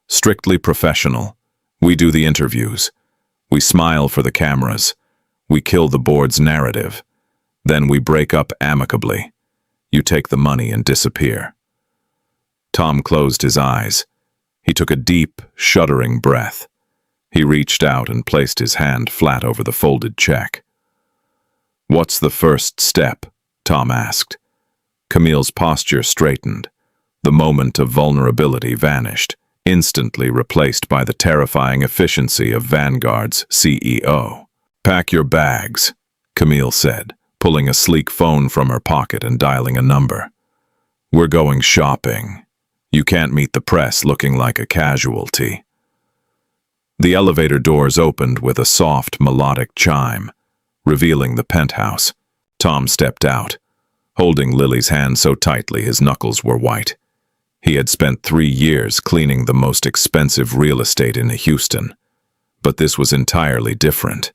Strictly professional. We do the interviews. We smile for the cameras. We kill the board's narrative. Then we break up amicably. You take the money and disappear. Tom closed his eyes. He took a deep, shuddering breath. He reached out and placed his hand flat over the folded check. "What's the first step?" Tom asked. Camille's posture straightened. The moment of vulnerability vanished, instantly replaced by the terrifying efficiency of Vanguard's CEO. "Pack your bags," Camille said, pulling a sleek phone from her pocket and dialing a number. "We're going shopping. You can't meet the press looking like a casualty." The elevator doors opened with a soft, melodic chime, revealing the penthouse. Tom stepped out, holding Lily's hand so tightly his knuckles were white. He had spent 3 years cleaning the most expensive real estate in Houston. But this was entirely different.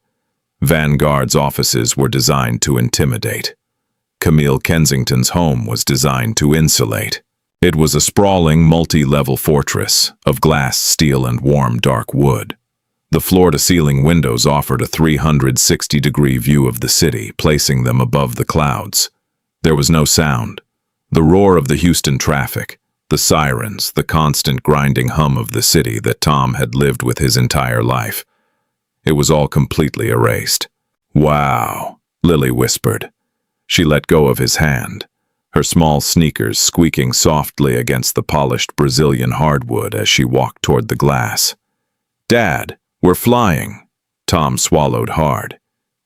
Vanguard's offices were designed to intimidate. Camille Kensington's home was designed to insulate. It was a sprawling, multi-level fortress of glass, steel, and warm, dark wood. The floor-to-ceiling windows offered a 360-degree view of the city, placing them above the clouds. There was no sound. The roar of the Houston traffic, the sirens, the constant grinding hum of the city that Tom had lived with his entire life. It was all completely erased. "Wow," Lily whispered. She let go of his hand, her small sneakers squeaking softly against the polished Brazilian hardwood as she walked toward the glass. "Dad, we're flying." Tom swallowed hard.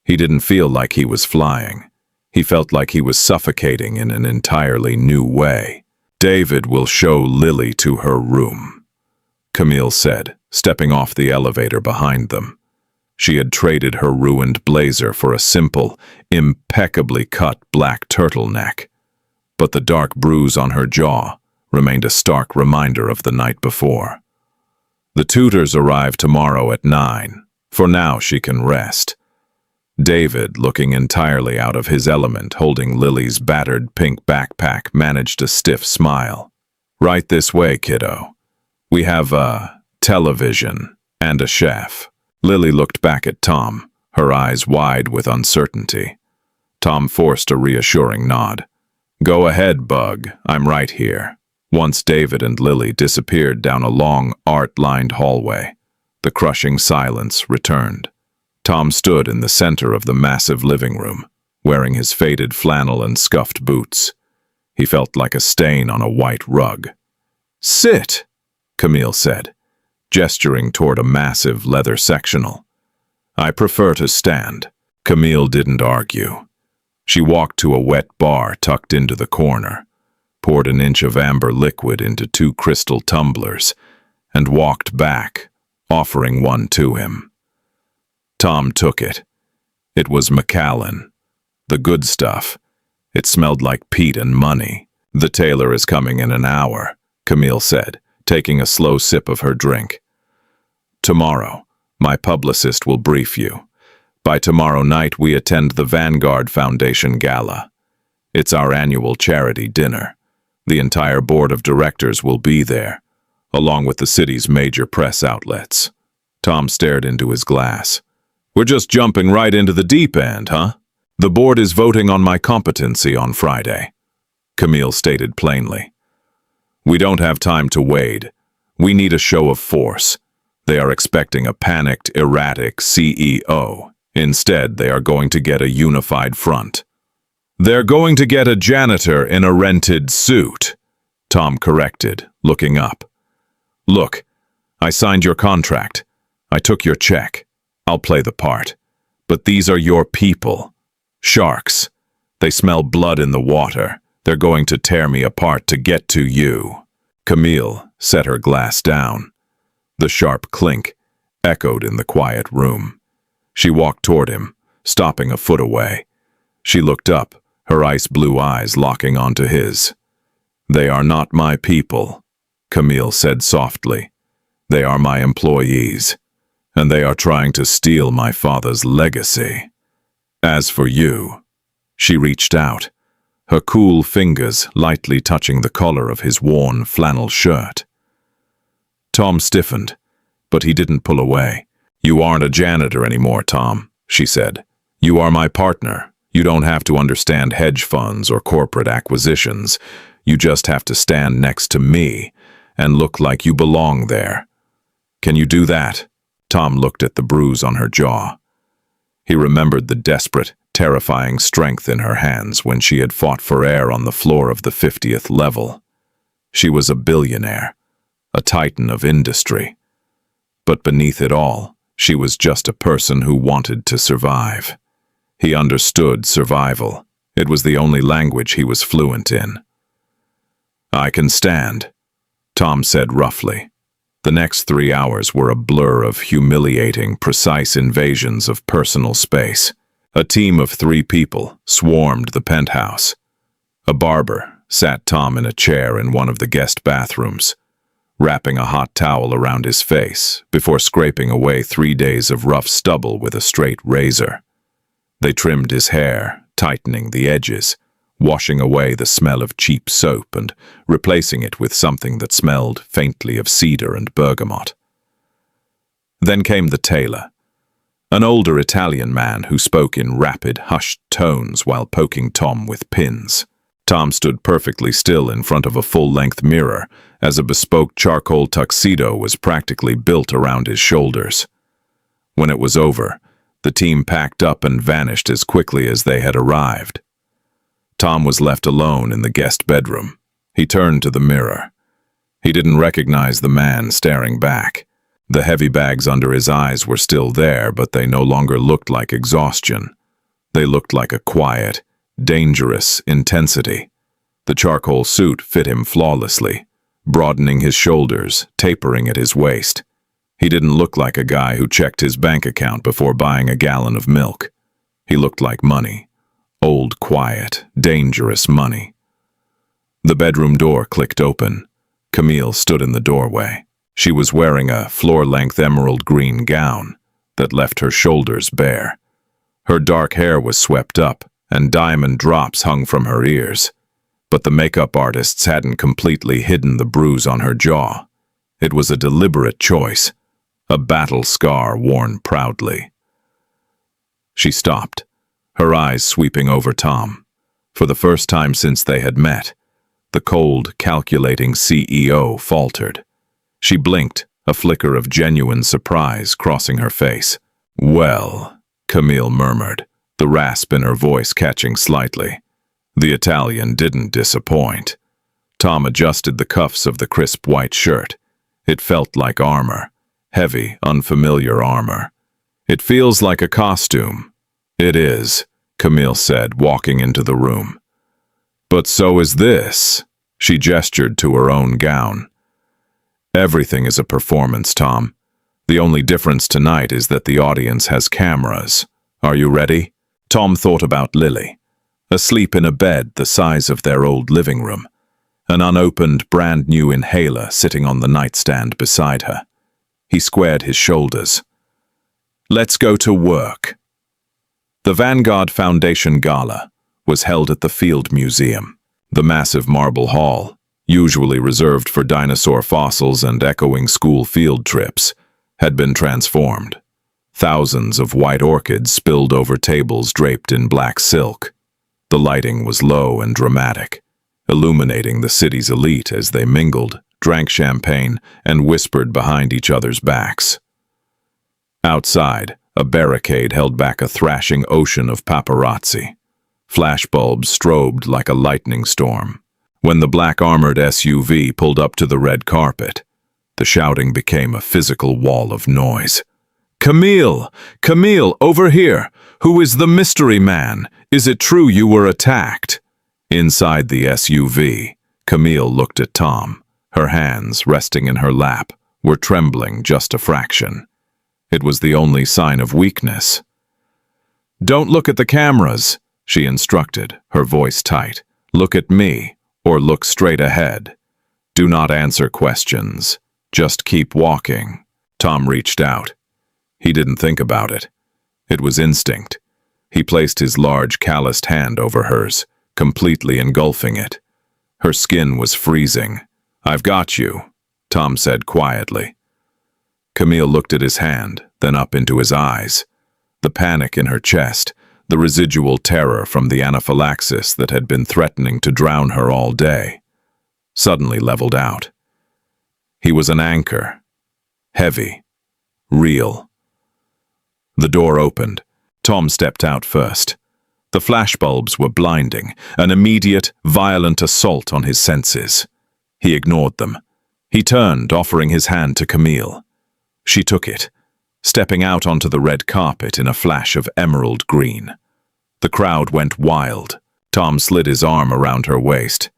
He didn't feel like he was flying. He felt like he was suffocating in an entirely new way. "David will show Lily to her room," Camille said, stepping off the elevator behind them. She had traded her ruined blazer for a simple, impeccably cut black turtleneck. But the dark bruise on her jaw remained a stark reminder of the night before. "The tutors arrive tomorrow at 9. For now, she can rest." David, looking entirely out of his element, holding Lily's battered pink backpack, managed a stiff smile. "Right this way, kiddo. We have a television and a chef." Lily looked back at Tom, her eyes wide with uncertainty. Tom forced a reassuring nod. "Go ahead, Bug. I'm right here." Once David and Lily disappeared down a long, art-lined hallway, the crushing silence returned. Tom stood in the center of the massive living room, wearing his faded flannel and scuffed boots. He felt like a stain on a white rug. "Sit," Camille said, gesturing toward a massive leather sectional. "I prefer to stand." Camille didn't argue. She walked to a wet bar tucked into the corner, poured an inch of amber liquid into 2 crystal tumblers, and walked back, offering one to him. Tom took it. It was Macallan. The good stuff. It smelled like peat and money. "The tailor is coming in an hour," Camille said, taking a slow sip of her drink. "Tomorrow, my publicist will brief you. By tomorrow night, we attend the Vanguard Foundation Gala. It's our annual charity dinner. The entire board of directors will be there, along with the city's major press outlets." Tom stared into his glass. "We're just jumping right into the deep end, huh? The board is voting on my competency on Friday," Camille stated plainly. "We don't have time to wade. We need a show of force. They are expecting a panicked, erratic CEO. Instead, they are going to get a unified front." "They're going to get a janitor in a rented suit," Tom corrected, looking up. "Look, I signed your contract. I took your check. I'll play the part. But these are your people. Sharks. They smell blood in the water. They're going to tear me apart to get to you." Camille set her glass down. The sharp clink echoed in the quiet room. She walked toward him, stopping a foot away. She looked up, her ice-blue eyes locking onto his. "They are not my people," Camille said softly. "They are my employees, and they are trying to steal my father's legacy. As for you," she reached out, her cool fingers lightly touching the collar of his worn flannel shirt. Tom stiffened, but he didn't pull away. "You aren't a janitor anymore, Tom," she said. "You are my partner. You don't have to understand hedge funds or corporate acquisitions. You just have to stand next to me and look like you belong there. Can you do that?" Tom looked at the bruise on her jaw. He remembered the desperate, terrifying strength in her hands when she had fought for air on the floor of the 50th level. She was a billionaire, a titan of industry. But beneath it all, she was just a person who wanted to survive. He understood survival. It was the only language he was fluent in. "I can stand," Tom said roughly. The next 3 hours were a blur of humiliating, precise invasions of personal space. A team of 3 people swarmed the penthouse. A barber sat Tom in a chair in one of the guest bathrooms, wrapping a hot towel around his face before scraping away 3 days of rough stubble with a straight razor. They trimmed his hair, tightening the edges, washing away the smell of cheap soap and replacing it with something that smelled faintly of cedar and bergamot. Then came the tailor, an older Italian man who spoke in rapid, hushed tones while poking Tom with pins. Tom stood perfectly still in front of a full-length mirror as a bespoke charcoal tuxedo was practically built around his shoulders. When it was over, the team packed up and vanished as quickly as they had arrived. Tom was left alone in the guest bedroom. He turned to the mirror. He didn't recognize the man staring back. The heavy bags under his eyes were still there, but they no longer looked like exhaustion. They looked like a quiet, dangerous intensity. The charcoal suit fit him flawlessly, broadening his shoulders, tapering at his waist. He didn't look like a guy who checked his bank account before buying a gallon of milk. He looked like money. Old, quiet, dangerous money. The bedroom door clicked open. Camille stood in the doorway. She was wearing a floor-length emerald green gown that left her shoulders bare. Her dark hair was swept up, and diamond drops hung from her ears. But the makeup artists hadn't completely hidden the bruise on her jaw. It was a deliberate choice, a battle scar worn proudly. She stopped, her eyes sweeping over Tom. For the first time since they had met, the cold, calculating CEO faltered. She blinked, a flicker of genuine surprise crossing her face. "Well," Camille murmured, the rasp in her voice catching slightly. The Italian didn't disappoint. Tom adjusted the cuffs of the crisp white shirt. It felt like armor, heavy, unfamiliar armor. "It feels like a costume." "It is," Camille said, walking into the room. "But so is this." She gestured to her own gown. "Everything is a performance, Tom. The only difference tonight is that the audience has cameras. Are you ready?" Tom thought about Lily, asleep in a bed the size of their old living room, an unopened, brand-new inhaler sitting on the nightstand beside her. He squared his shoulders. "Let's go to work." The Vanguard Foundation Gala was held at the Field Museum. The massive marble hall, usually reserved for dinosaur fossils and echoing school field trips, had been transformed. Thousands of white orchids spilled over tables draped in black silk. The lighting was low and dramatic, illuminating the city's elite as they mingled, drank champagne, and whispered behind each other's backs. Outside, a barricade held back a thrashing ocean of paparazzi. Flashbulbs strobed like a lightning storm. When the black armored SUV pulled up to the red carpet, the shouting became a physical wall of noise. "Camille! Camille, over here! Who is the mystery man? Is it true you were attacked?" Inside the SUV, Camille looked at Tom. Her hands, resting in her lap, were trembling just a fraction. It was the only sign of weakness. "Don't look at the cameras," she instructed, her voice tight. "Look at me, or look straight ahead. Do not answer questions. Just keep walking." Tom reached out. He didn't think about it. It was instinct. He placed his large, calloused hand over hers, completely engulfing it. Her skin was freezing. "I've got you," Tom said quietly. Camille looked at his hand, then up into his eyes. The panic in her chest, the residual terror from the anaphylaxis that had been threatening to drown her all day, suddenly leveled out. He was an anchor. Heavy. Real. The door opened. Tom stepped out first. The flashbulbs were blinding, an immediate, violent assault on his senses. He ignored them. He turned, offering his hand to Camille. She took it, stepping out onto the red carpet in a flash of emerald green. The crowd went wild. Tom slid his arm around her waist.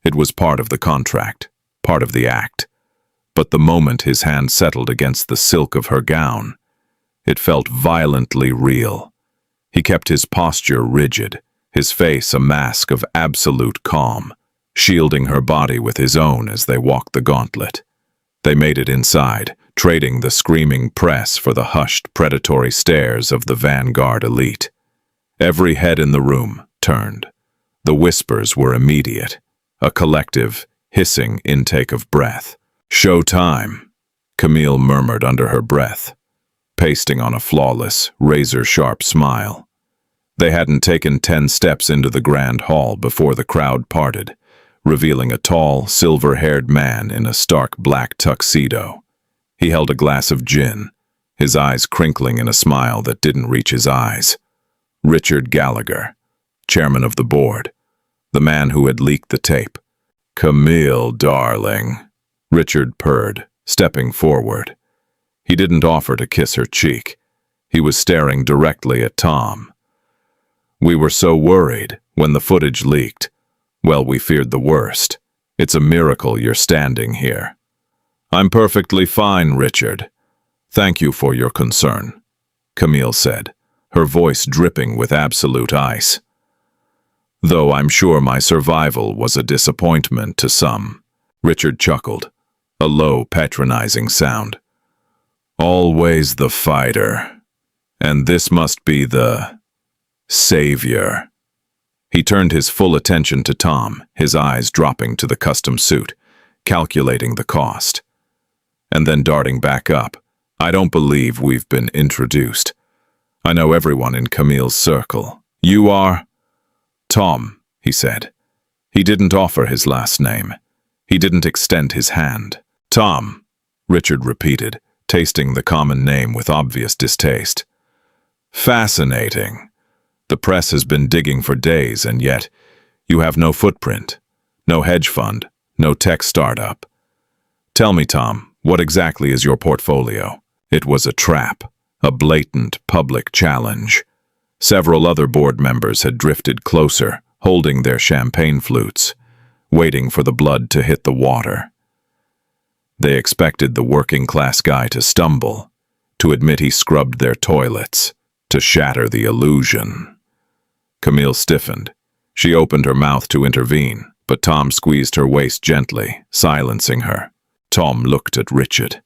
It was part of the contract, part of the act. But the moment his hand settled against the silk of her gown, it felt violently real. He kept his posture rigid, his face a mask of absolute calm, shielding her body with his own as they walked the gauntlet. They made it inside, trading the screaming press for the hushed, predatory stares of the Vanguard elite. Every head in the room turned. The whispers were immediate, a collective, hissing intake of breath. "Show time," Camille murmured under her breath, pasting on a flawless, razor-sharp smile. They hadn't taken 10 steps into the grand hall before the crowd parted, revealing a tall, silver-haired man in a stark black tuxedo. He held a glass of gin, his eyes crinkling in a smile that didn't reach his eyes. Richard Gallagher, chairman of the board, the man who had leaked the tape. "Camille, darling," Richard purred, stepping forward. He didn't offer to kiss her cheek. He was staring directly at Tom. "We were so worried when the footage leaked. Well, we feared the worst. It's a miracle you're standing here." "I'm perfectly fine, Richard. Thank you for your concern," Camille said, her voice dripping with absolute ice. "Though I'm sure my survival was a disappointment to some." Richard chuckled, a low, patronizing sound. "Always the fighter. And this must be the savior." He turned his full attention to Tom, his eyes dropping to the custom suit, calculating the cost. And then darting back up, "I don't believe we've been introduced. I know everyone in Camille's circle. You are—" "Tom," he said. He didn't offer his last name. He didn't extend his hand. "Tom," Richard repeated, tasting the common name with obvious distaste. "Fascinating. The press has been digging for days, and yet you have no footprint, no hedge fund, no tech startup. Tell me, Tom, what exactly is your portfolio?" It was a trap, a blatant public challenge. Several other board members had drifted closer, holding their champagne flutes, waiting for the blood to hit the water. They expected the working-class guy to stumble, to admit he scrubbed their toilets, to shatter the illusion. Camille stiffened. She opened her mouth to intervene, but Tom squeezed her waist gently, silencing her. Tom looked at Richard.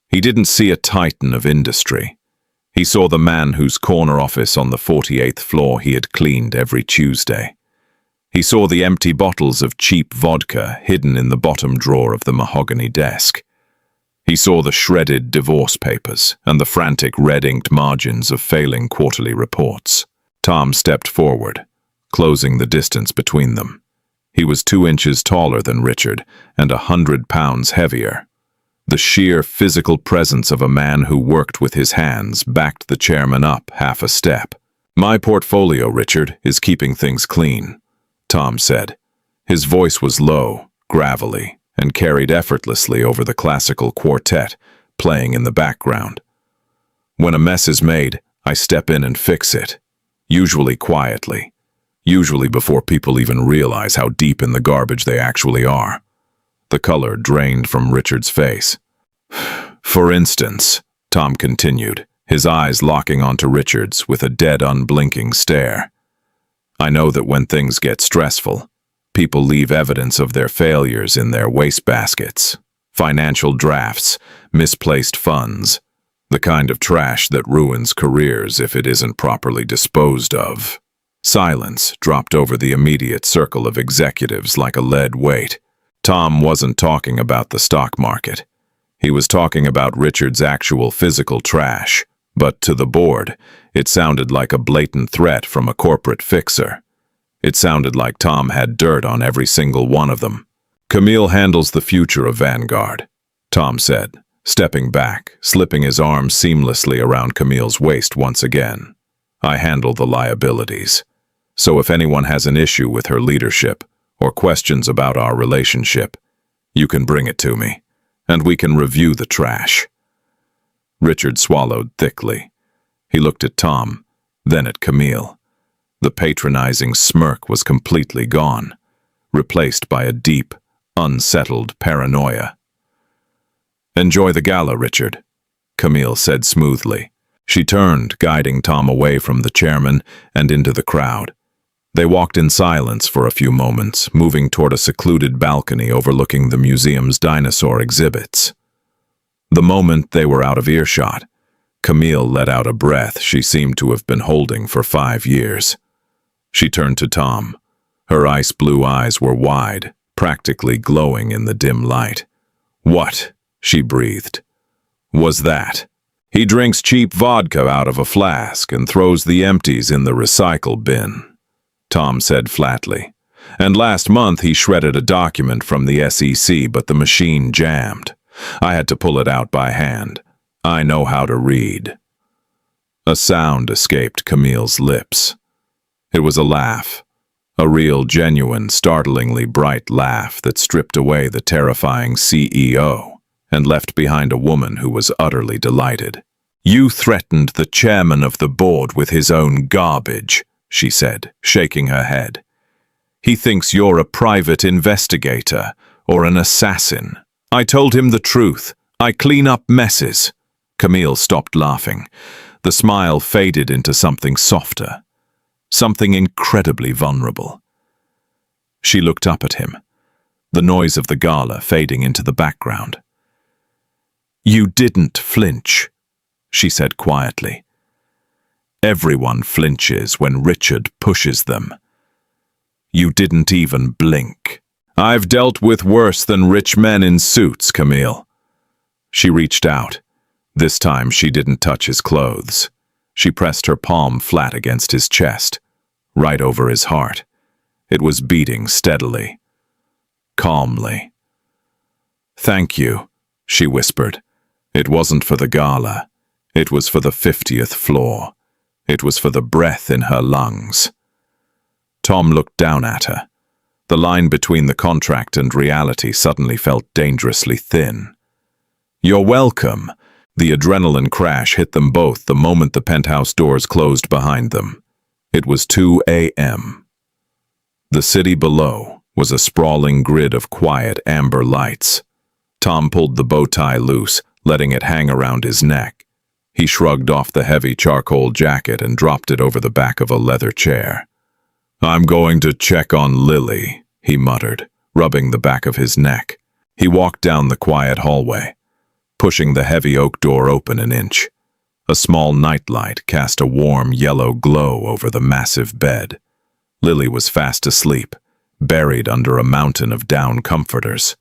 He didn't see a titan of industry. He saw the man whose corner office on the 48th floor he had cleaned every Tuesday. He saw the empty bottles of cheap vodka hidden in the bottom drawer of the mahogany desk. He saw the shredded divorce papers and the frantic red-inked margins of failing quarterly reports. Tom stepped forward, closing the distance between them. He was 2 inches taller than Richard and 100 pounds heavier. The sheer physical presence of a man who worked with his hands backed the chairman up half a step. "My portfolio, Richard, is keeping things clean," Tom said. His voice was low, gravelly, and carried effortlessly over the classical quartet playing in the background. "When a mess is made, I step in and fix it, usually quietly, usually before people even realize how deep in the garbage they actually are." The color drained from Richard's face. "For instance," Tom continued, his eyes locking onto Richard's with a dead, unblinking stare, "I know that when things get stressful, people leave evidence of their failures in their wastebaskets, financial drafts, misplaced funds, the kind of trash that ruins careers if it isn't properly disposed of." Silence dropped over the immediate circle of executives like a lead weight. Tom wasn't talking about the stock market. He was talking about Richard's actual physical trash, but to the board, it sounded like a blatant threat from a corporate fixer. It sounded like Tom had dirt on every single one of them. "Camille handles the future of Vanguard," Tom said, stepping back, slipping his arm seamlessly around Camille's waist once again. "I handle the liabilities. So if anyone has an issue with her leadership, or questions about our relationship, you can bring it to me, and we can review the trash." Richard swallowed thickly. He looked at Tom, then at Camille. The patronizing smirk was completely gone, replaced by a deep, unsettled paranoia. "Enjoy the gala, Richard," Camille said smoothly. She turned, guiding Tom away from the chairman and into the crowd. They walked in silence for a few moments, moving toward a secluded balcony overlooking the museum's dinosaur exhibits. The moment they were out of earshot, Camille let out a breath she seemed to have been holding for 5 years. She turned to Tom. Her ice-blue eyes were wide, practically glowing in the dim light. "What?" she breathed. "Was that?" "He drinks cheap vodka out of a flask and throws the empties in the recycle bin," Tom said flatly. "And last month he shredded a document from the SEC, but the machine jammed. I had to pull it out by hand. I know how to read." A sound escaped Camille's lips. It was a laugh. A real, genuine, startlingly bright laugh that stripped away the terrifying CEO and left behind a woman who was utterly delighted. "You threatened the chairman of the board with his own garbage," she said, shaking her head. "He thinks you're a private investigator or an assassin. I told him the truth. I clean up messes." Camille stopped laughing. The smile faded into something softer, something incredibly vulnerable. She looked up at him, the noise of the gala fading into the background. "You didn't flinch," she said quietly. "Everyone flinches when Richard pushes them. You didn't even blink." "I've dealt with worse than rich men in suits, Camille." She reached out. This time she didn't touch his clothes. She pressed her palm flat against his chest, right over his heart. It was beating steadily, calmly. "Thank you," she whispered. "It wasn't for the gala. It was for the 50th floor. It was for the breath in her lungs." Tom looked down at her. The line between the contract and reality suddenly felt dangerously thin. "You're welcome." The adrenaline crash hit them both the moment the penthouse doors closed behind them. It was 2 a.m. The city below was a sprawling grid of quiet amber lights. Tom pulled the bow tie loose, letting it hang around his neck. He shrugged off the heavy charcoal jacket and dropped it over the back of a leather chair. "I'm going to check on Lily," he muttered, rubbing the back of his neck. He walked down the quiet hallway, pushing the heavy oak door open an inch. A small nightlight cast a warm yellow glow over the massive bed. Lily was fast asleep, buried under a mountain of down comforters.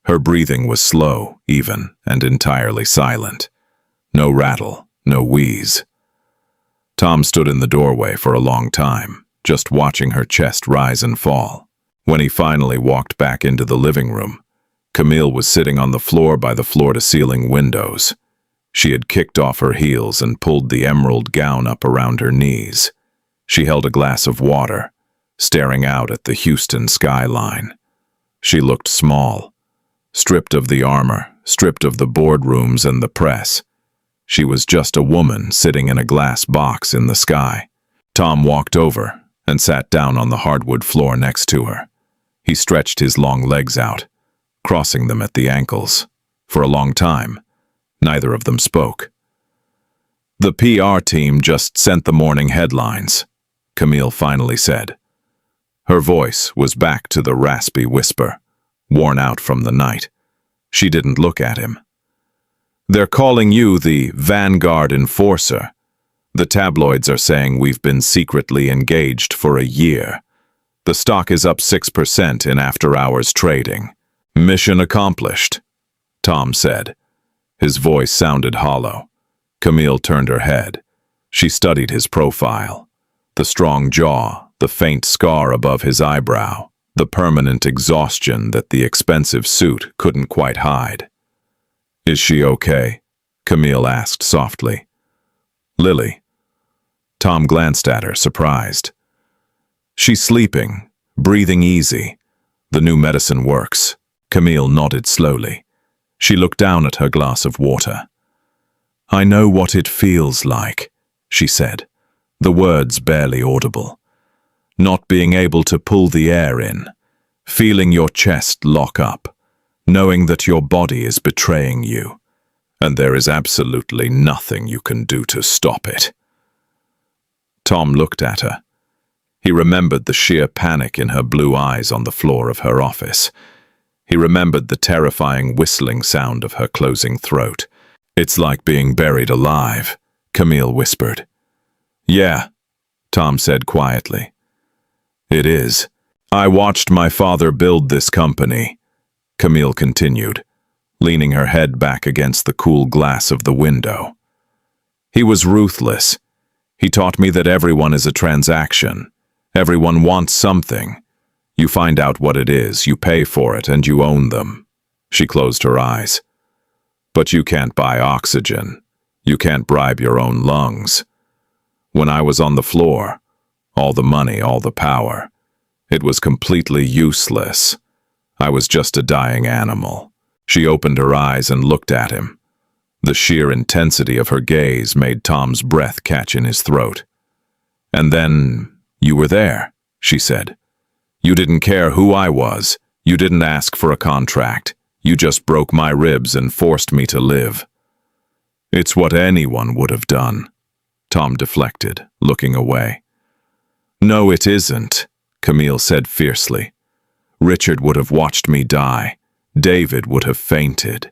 Her breathing was slow, even, and entirely silent. No rattle, no wheeze. Tom stood in the doorway for a long time, just watching her chest rise and fall. When he finally walked back into the living room, Camille was sitting on the floor by the floor-to-ceiling windows. She had kicked off her heels and pulled the emerald gown up around her knees. She held a glass of water, staring out at the Houston skyline. She looked small, stripped of the armor, stripped of the boardrooms and the press. She was just a woman sitting in a glass box in the sky. Tom walked over and sat down on the hardwood floor next to her. He stretched his long legs out, crossing them at the ankles. For a long time, neither of them spoke. "The PR team just sent the morning headlines," Camille finally said. Her voice was back to the raspy whisper, worn out from the night. She didn't look at him. "They're calling you the Vanguard enforcer. The tabloids are saying we've been secretly engaged for a year. The stock is up 6% in after-hours trading. Mission accomplished," Tom said. His voice sounded hollow. Camille turned her head. She studied his profile. The strong jaw, the faint scar above his eyebrow, the permanent exhaustion that the expensive suit couldn't quite hide. "Is she okay?" Camille asked softly. "Lily?" Tom glanced at her, surprised. "She's sleeping, breathing easy. The new medicine works." Camille nodded slowly. She looked down at her glass of water. "I know what it feels like," she said, the words barely audible. "Not being able to pull the air in, feeling your chest lock up, knowing that your body is betraying you, and there is absolutely nothing you can do to stop it." Tom looked at her. He remembered the sheer panic in her blue eyes on the floor of her office. He remembered the terrifying whistling sound of her closing throat. "It's like being buried alive," Camille whispered. Yeah, Tom said quietly. It is. I watched my father build this company, Camille continued, leaning her head back against the cool glass of the window. He was ruthless. He taught me that everyone is a transaction. Everyone wants something. You find out what it is, you pay for it, and you own them. She closed her eyes. But you can't buy oxygen. You can't bribe your own lungs. When I was on the floor, all the money, all the power, it was completely useless. I was just a dying animal. She opened her eyes and looked at him. The sheer intensity of her gaze made Tom's breath catch in his throat. And then, you were there, she said. You didn't care who I was. You didn't ask for a contract. You just broke my ribs and forced me to live. It's what anyone would have done. Tom deflected, looking away. No, it isn't, Camille said fiercely. Richard would have watched me die. David would have fainted.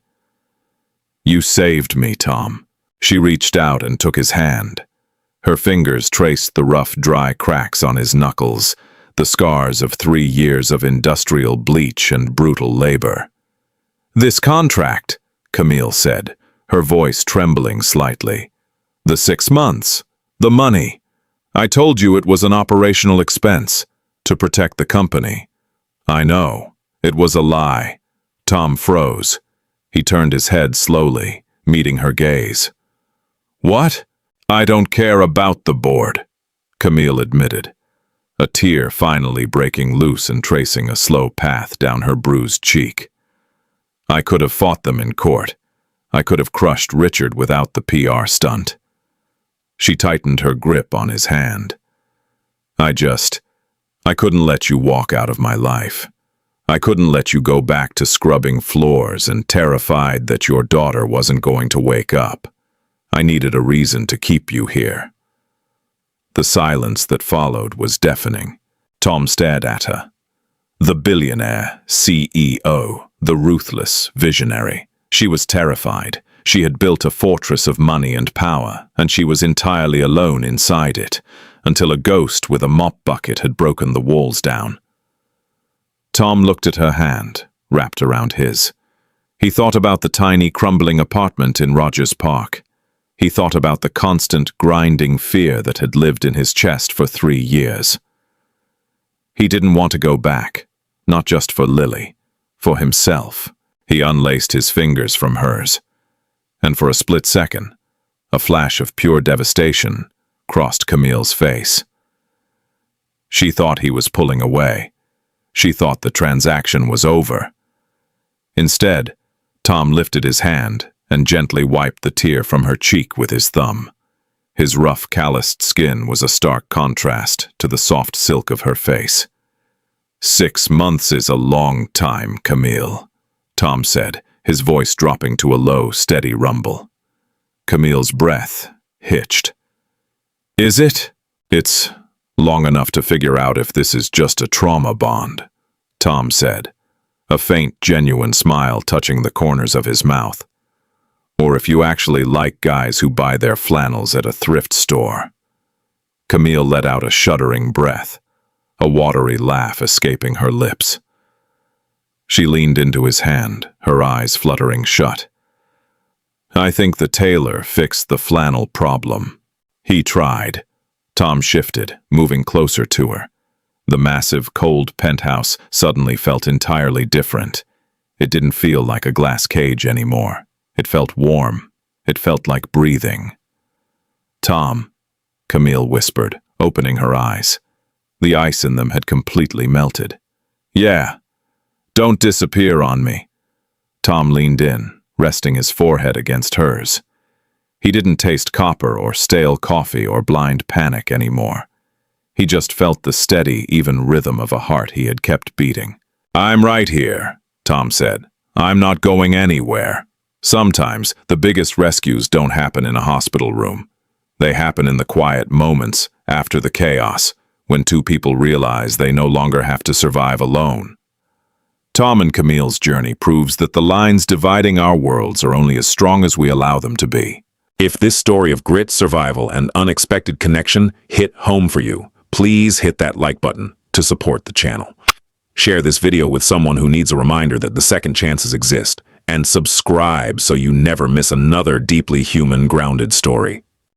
You saved me, Tom. She reached out and took his hand. Her fingers traced the rough, dry cracks on his knuckles, the scars of 3 years of industrial bleach and brutal labor. This contract, Camille said, her voice trembling slightly. The 6 months. The money. I told you it was an operational expense, to protect the company. I know. It was a lie. Tom froze. He turned his head slowly, meeting her gaze. What? I don't care about the board, Camille admitted, a tear finally breaking loose and tracing a slow path down her bruised cheek. I could have fought them in court. I could have crushed Richard without the PR stunt. She tightened her grip on his hand. I couldn't let you walk out of my life. I couldn't let you go back to scrubbing floors and terrified that your daughter wasn't going to wake up. I needed a reason to keep you here. The silence that followed was deafening. Tom stared at her. The billionaire, CEO, the ruthless visionary. She was terrified. She had built a fortress of money and power, and she was entirely alone inside it, until a ghost with a mop bucket had broken the walls down. Tom looked at her hand, wrapped around his. He thought about the tiny, crumbling apartment in Rogers Park. He thought about the constant, grinding fear that had lived in his chest for 3 years. He didn't want to go back, not just for Lily, for himself. He unlaced his fingers from hers, and for a split second, a flash of pure devastation crossed Camille's face. She thought he was pulling away. She thought the transaction was over. Instead, Tom lifted his hand and gently wiped the tear from her cheek with his thumb. His rough, calloused skin was a stark contrast to the soft silk of her face. 6 months is a long time, Camille, Tom said, his voice dropping to a low, steady rumble. Camille's breath hitched. Is it? It's long enough to figure out if this is just a trauma bond, Tom said, a faint, genuine smile touching the corners of his mouth. Or if you actually like guys who buy their flannels at a thrift store. Camille let out a shuddering breath, a watery laugh escaping her lips. She leaned into his hand, her eyes fluttering shut. I think the tailor fixed the flannel problem. He tried. Tom shifted, moving closer to her. The massive, cold penthouse suddenly felt entirely different. It didn't feel like a glass cage anymore. It felt warm. It felt like breathing. Tom, Camille whispered, opening her eyes. The ice in them had completely melted. Yeah. Don't disappear on me. Tom leaned in, resting his forehead against hers. He didn't taste copper or stale coffee or blind panic anymore. He just felt the steady, even rhythm of a heart he had kept beating. I'm right here, Tom said. I'm not going anywhere. Sometimes, the biggest rescues don't happen in a hospital room. They happen in the quiet moments after the chaos, when 2 people realize they no longer have to survive alone. Tom and Camille's journey proves that the lines dividing our worlds are only as strong as we allow them to be. If this story of grit, survival, and unexpected connection hit home for you, please hit that like button to support the channel. Share this video with someone who needs a reminder that the second chances exist, and subscribe so you never miss another deeply human, grounded story.